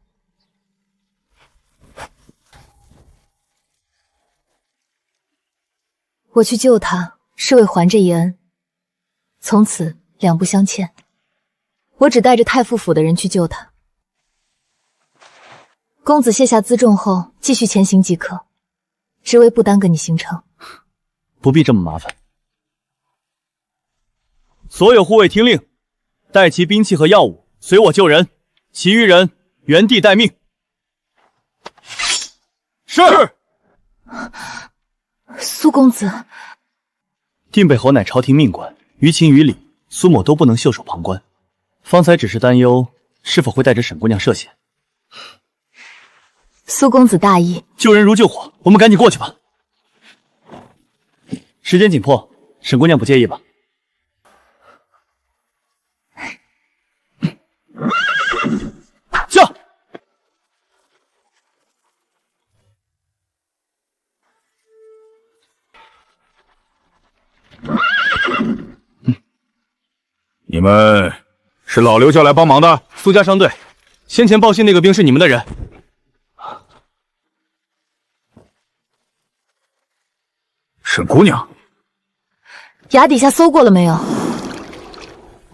我去救他，是为还这一恩，从此两不相欠。我只带着太傅府的人去救他。公子卸下辎重后，继续前行即可，只为不耽搁你行程。不必这么麻烦。所有护卫听令，带齐兵器和药物，随我救人，其余人原地待命。是。苏公子，定北侯乃朝廷命官，于情于理，苏某都不能袖手旁观。方才只是担忧是否会带着沈姑娘涉险。苏公子大义，救人如救火，我们赶紧过去吧。时间紧迫，沈姑娘不介意吧？驾！你们是老刘叫来帮忙的？苏家商队，先前报信那个兵是你们的人。沈姑娘，崖底下搜过了没有？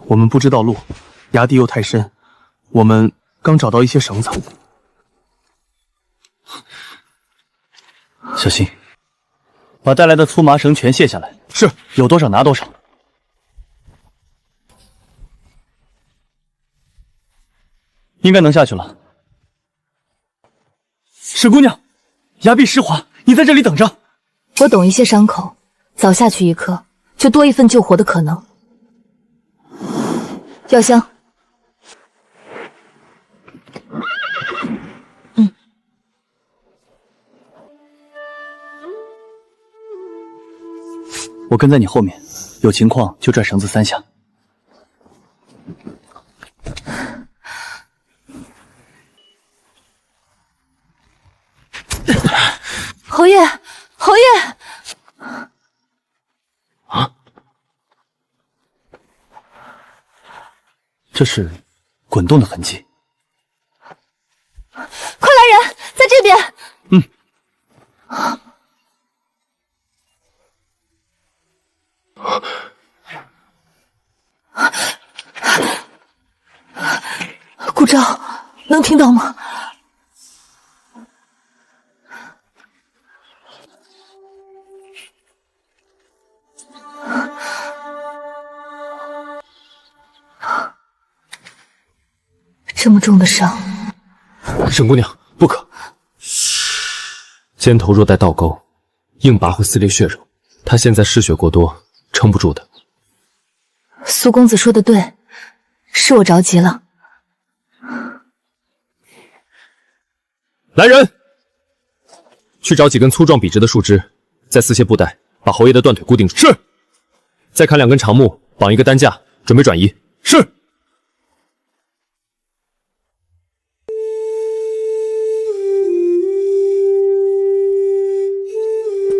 我们不知道路，崖底又太深，我们刚找到一些绳子。小心，把带来的粗麻绳全卸下来。是，有多少拿多少。应该能下去了。沈姑娘，崖壁湿滑，你在这里等着。我懂一些伤口，早下去一刻，就多一份救活的可能。药香，我跟在你后面，有情况就拽绳子3下。侯爷，侯爷！啊！这是滚动的痕迹。快来人，在这边！顾昭，能听到吗？这么重的伤，沈姑娘，不可！肩头若带倒钩，硬拔会撕裂血肉，她现在失血过多，撑不住的。苏公子说的对，是我着急了。来人，去找几根粗壮笔直的树枝，再撕些布带，把侯爷的断腿固定住。是。再砍2根长木，绑一个担架，准备转移。是。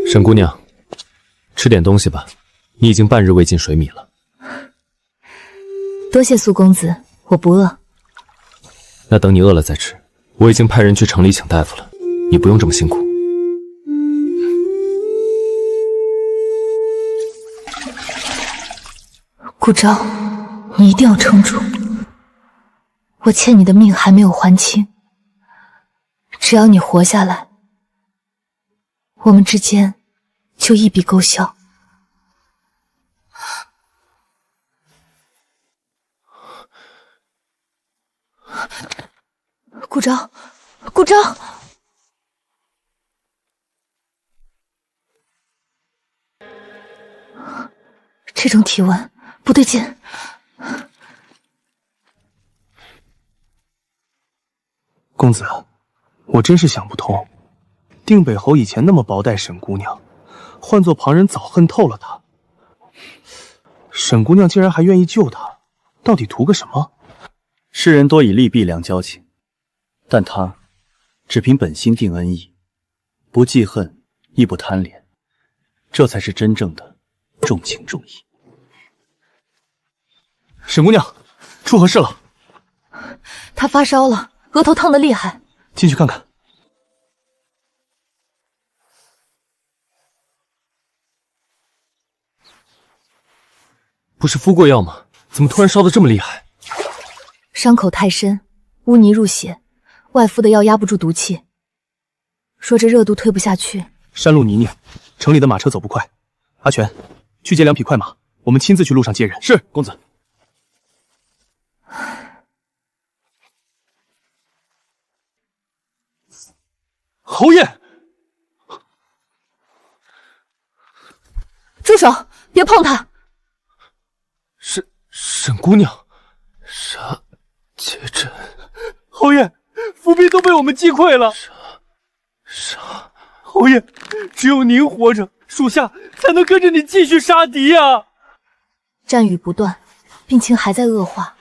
沈姑娘，吃点东西吧，你已经半日未进水米了。多谢苏公子，我不饿。那等你饿了再吃。我已经派人去城里请大夫了，你不用这么辛苦。顾昭，你一定要撑住，我欠你的命还没有还清。只要你活下来，我们之间就一笔勾销。顾昭，顾昭，这种体温不对劲。公子，我真是想不通，定北侯以前那么薄待沈姑娘，换做旁人早恨透了她。沈姑娘竟然还愿意救他，到底图个什么？世人多以利弊量交情，但他只凭本心定恩义，不记恨，亦不贪恋，这才是真正的重情重义。沈姑娘，出何事了？她发烧了，额头烫得厉害。进去看看。不是敷过药吗？怎么突然烧得这么厉害？伤口太深，污泥入血，外敷的药压不住毒气。说这热度退不下去。山路泥泞，城里的马车走不快。阿全，去借2匹快马，我们亲自去路上接人。是，公子。侯爷，住手！别碰他！沈姑娘，杀劫阵，侯爷，伏兵都被我们击溃了。杀，侯爷，只有您活着，属下才能跟着你继续杀敌呀！战雨不断，病情还在恶化。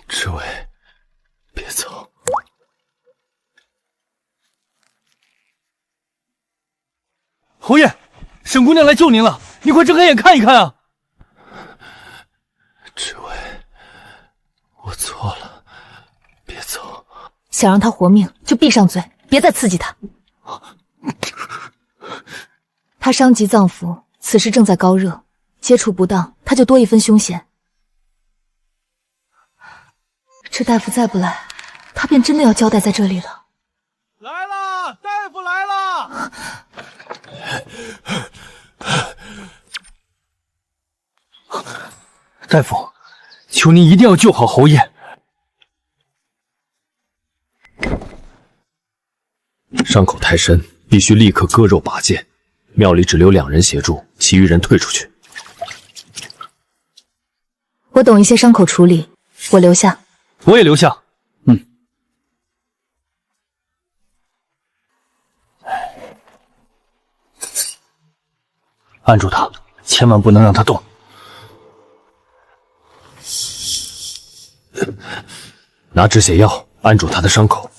知微，别走。侯爷，沈姑娘来救您了，你快睁开眼看一看啊！知微，我错了，别走。想让他活命，就闭上嘴，别再刺激他。他伤及脏腑，此时正在高热，接触不当，他就多一分凶险。这大夫再不来，他便真的要交代在这里了。来了，大夫来了！大夫，求您一定要救好侯爷。伤口太深，必须立刻割肉拔剑。庙里只留2人协助，其余人退出去。我懂一些伤口处理，我留下。我也留下。按住他，千万不能让他动。拿止血药按住他的伤口。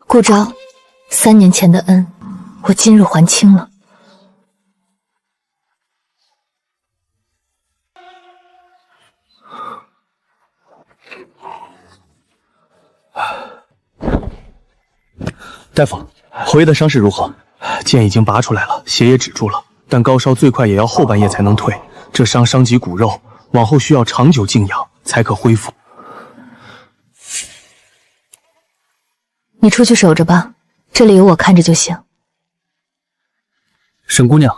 顾昭，3年前的恩，我今日还清了。大夫，侯爷的伤势如何？剑已经拔出来了，血也止住了，但高烧最快也要后半夜才能退。这伤及骨肉，往后需要长久静养才可恢复。你出去守着吧，这里有我看着就行。沈姑娘，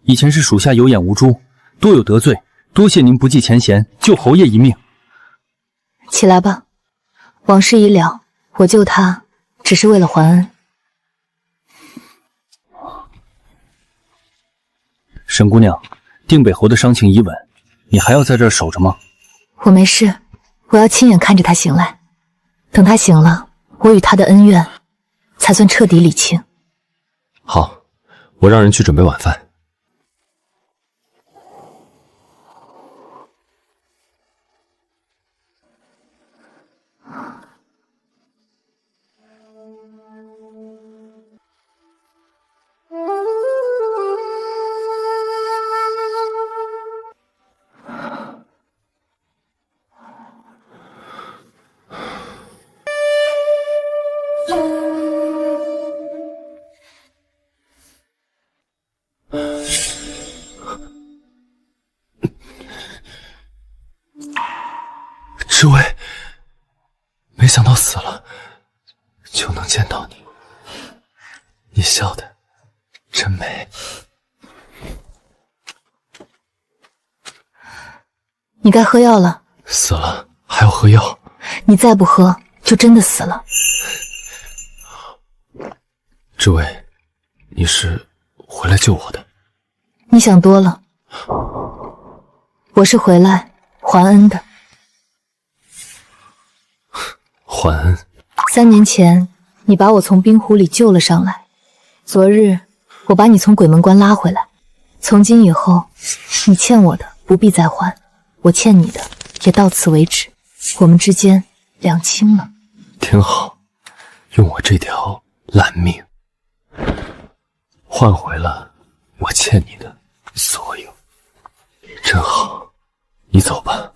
以前是属下有眼无珠，多有得罪，多谢您不计前嫌，救侯爷一命。起来吧，往事已了，我救他只是为了还恩。沈姑娘，定北侯的伤情已稳，你还要在这儿守着吗？我没事，我要亲眼看着他醒来，等他醒了，我与他的恩怨才算彻底理清。好，我让人去准备晚饭。知微，没想到死了就能见到你，你笑得真美。你该喝药了。死了还要喝药？你再不喝，就真的死了。知微，你是回来救我的？你想多了，我是回来还恩的。还恩。3年前，你把我从冰湖里救了上来，昨日我把你从鬼门关拉回来。从今以后，你欠我的不必再还，我欠你的也到此为止，我们之间两清了。挺好，用我这条烂命换回了我欠你的所有，真好。你走吧，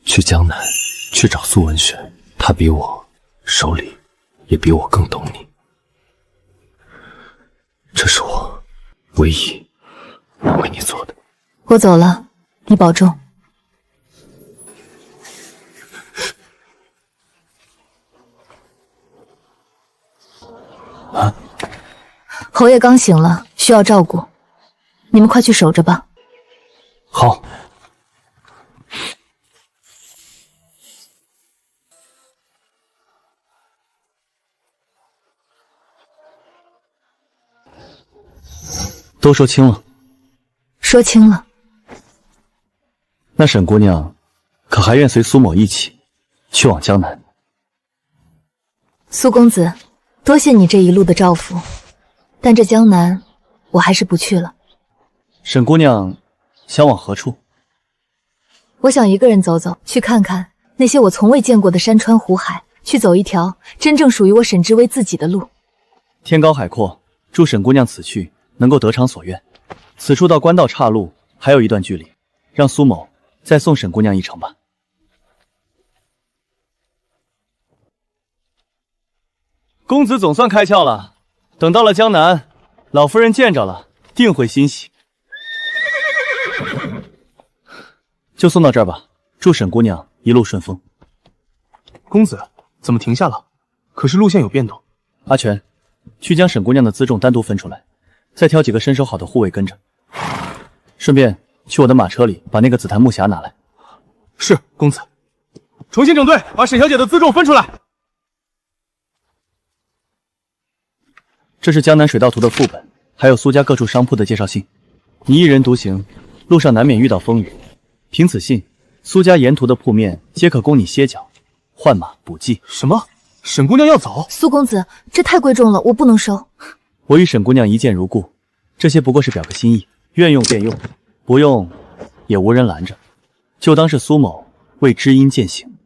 去江南去找苏文轩，他比我手里也比我更懂你。这是我唯一能为你做的。我走了，你保重。啊，侯爷刚醒了，需要照顾，你们快去守着吧。好。都说清了。说清了。那沈姑娘可还愿随苏某一起去往江南？苏公子，多谢你这一路的照拂，但这江南我还是不去了。沈姑娘想往何处？我想一个人走走，去看看那些我从未见过的山川湖海，去走一条真正属于我沈之微自己的路。天高海阔，祝沈姑娘此去能够得偿所愿。此处到官道岔路还有一段距离，让苏某再送沈姑娘一程吧。公子总算开窍了，等到了江南，老夫人见着了定会欣喜。就送到这儿吧，祝沈姑娘一路顺风。公子怎么停下了？可是路线有变动。阿全，去将沈姑娘的辎重单独分出来，再挑几个身手好的护卫跟着。顺便去我的马车里把那个紫檀木匣拿来。是，公子。重新整队，把沈小姐的辎重分出来。这是江南水道图的副本，还有苏家各处商铺的介绍信。你一人独行，路上难免遇到风雨。凭此信，苏家沿途的铺面皆可供你歇脚、换马、补给。什么？沈姑娘要走？苏公子，这太贵重了，我不能收。我与沈姑娘一见如故，这些不过是表个心意，愿用便用，不用也无人拦着，就当是苏某为知音饯行。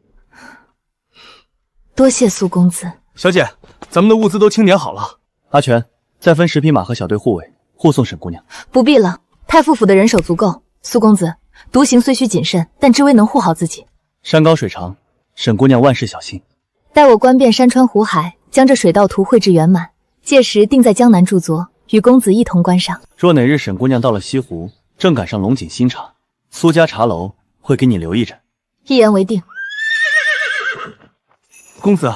多谢苏公子。小姐，咱们的物资都清点好了。阿全，再分10匹马和小队护卫护送沈姑娘。不必了，太傅府的人手足够。苏公子，独行虽需谨慎，但知微能护好自己。山高水长，沈姑娘万事小心。待我观遍山川湖海，将这水道图绘制圆满，届时定在江南驻足，与公子一同观赏。若哪日沈姑娘到了西湖，正赶上龙井新茶，苏家茶楼会给你留一盏。一言为定。公子，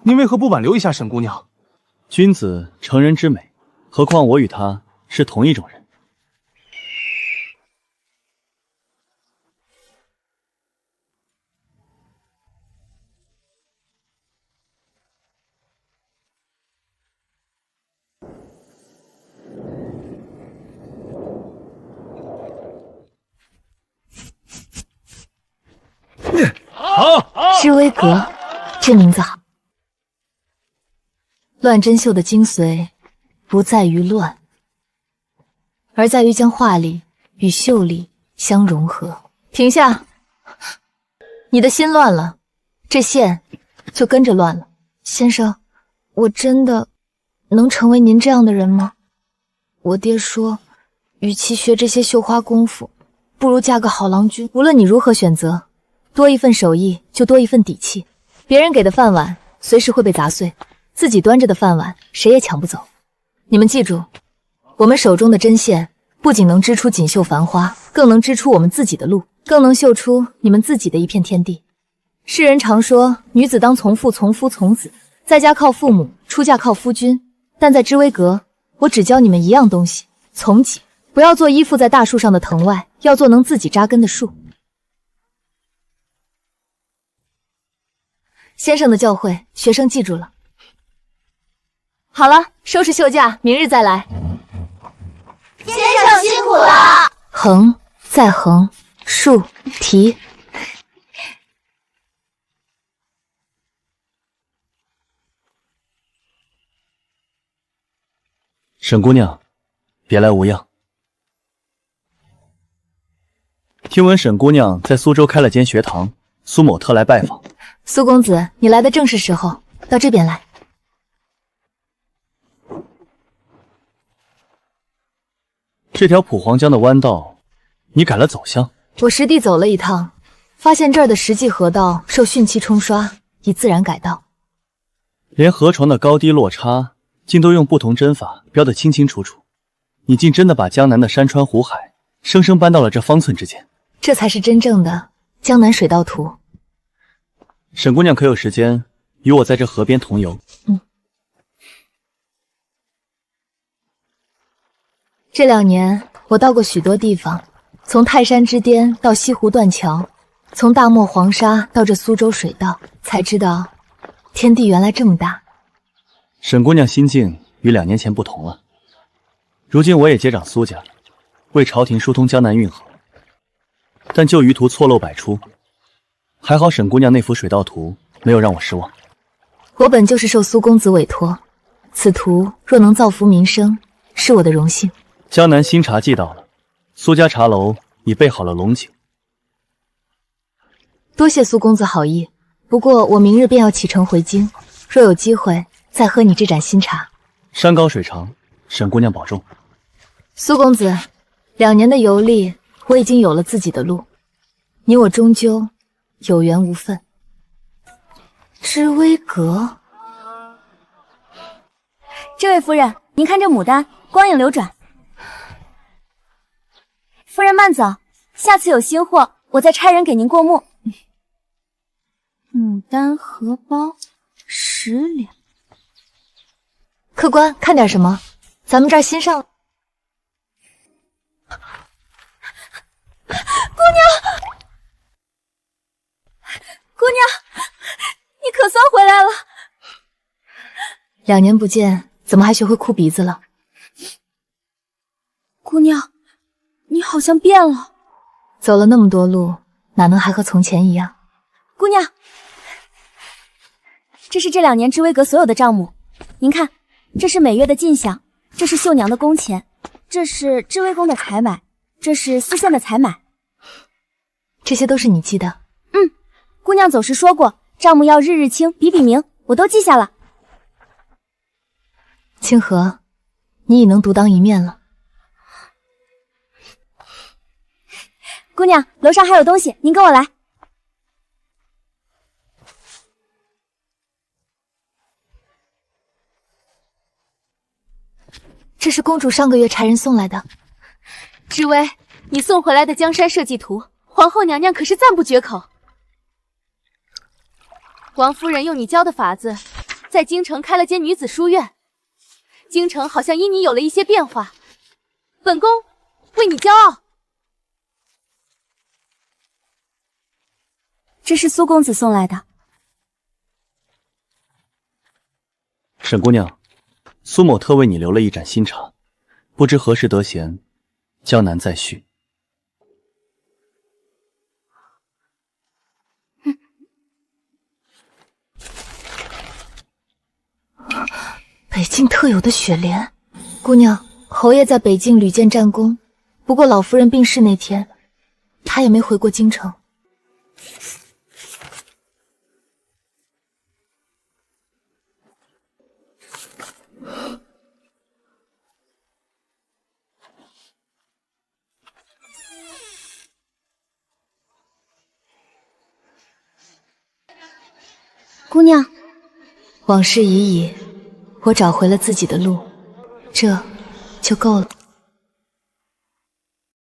您为何不挽留一下沈姑娘？君子成人之美，何况我与她是同一种人。好，知微阁，这名字好。乱真绣的精髓不在于乱，而在于将画力与绣力相融合。停下，你的心乱了，这线就跟着乱了。先生，我真的能成为您这样的人吗？我爹说，与其学这些绣花功夫，不如嫁个好郎君。无论你如何选择，多一份手艺就多一份底气。别人给的饭碗随时会被砸碎，自己端着的饭碗谁也抢不走。你们记住，我们手中的针线不仅能织出锦绣繁花，更能织出我们自己的路，更能绣出你们自己的一片天地。世人常说女子当从父从夫从子，在家靠父母，出嫁靠夫君，但在知微阁，我只教你们一样东西，从己。不要做依附在大树上的藤外，要做能自己扎根的树。先生的教诲，学生记住了。好了，收拾绣架，明日再来。先生辛苦了。横再横，竖提。沈姑娘，别来无恙。听闻沈姑娘在苏州开了间学堂，苏某特来拜访。苏公子，你来的正是时候，到这边来。这条普黄江的弯道，你改了走向？我实地走了一趟，发现这儿的实际河道受汛期冲刷，已自然改道。连河床的高低落差，竟都用不同针法标得清清楚楚。你竟真的把江南的山川湖海，生生搬到了这方寸之间。这才是真正的江南水道图。沈姑娘可有时间与我在这河边同游？这2年我到过许多地方，从泰山之巅到西湖断桥，从大漠黄沙到这苏州水道，才知道天地原来这么大。沈姑娘心境与2年前不同了。如今我也接掌苏家，为朝廷疏通江南运河，但旧舆图错漏百出，还好沈姑娘那幅水道图没有让我失望。我本就是受苏公子委托，此图若能造福民生，是我的荣幸。江南新茶季到了，苏家茶楼已备好了龙井。多谢苏公子好意，不过我明日便要启程回京，若有机会再喝你这盏新茶。山高水长，沈姑娘保重。苏公子，2年的游历，我已经有了自己的路，你我终究有缘无分。知微阁，这位夫人，您看这牡丹，光影流转。夫人慢走，下次有新货，我再差人给您过目。牡丹荷包10两。客官，看点什么？咱们这儿新上。姑娘，你可算回来了。2年不见，怎么还学会哭鼻子了？姑娘，你好像变了。走了那么多路，哪能还和从前一样？姑娘，这是这2年知微阁所有的账目，您看，这是每月的进项，这是绣娘的工钱，这是知微宫的采买，这是司县的采买。这些都是你记的？姑娘走时说过，账目要日日清，笔笔明，我都记下了。清河，你已能独当一面了。姑娘，楼上还有东西，您跟我来。这是公主上个月差人送来的。知微，你送回来的江山设计图，皇后娘娘可是赞不绝口。王夫人用你教的法子，在京城开了间女子书院，京城好像因你有了一些变化，本宫为你骄傲。这是苏公子送来的。沈姑娘，苏某特为你留了一盏新茶，不知何时得闲，江南再续。北境特有的雪莲。姑娘，侯爷在北境屡建战功，不过老夫人病逝那天，他也没回过京城。姑娘，往事已矣，我找回了自己的路，这就够了。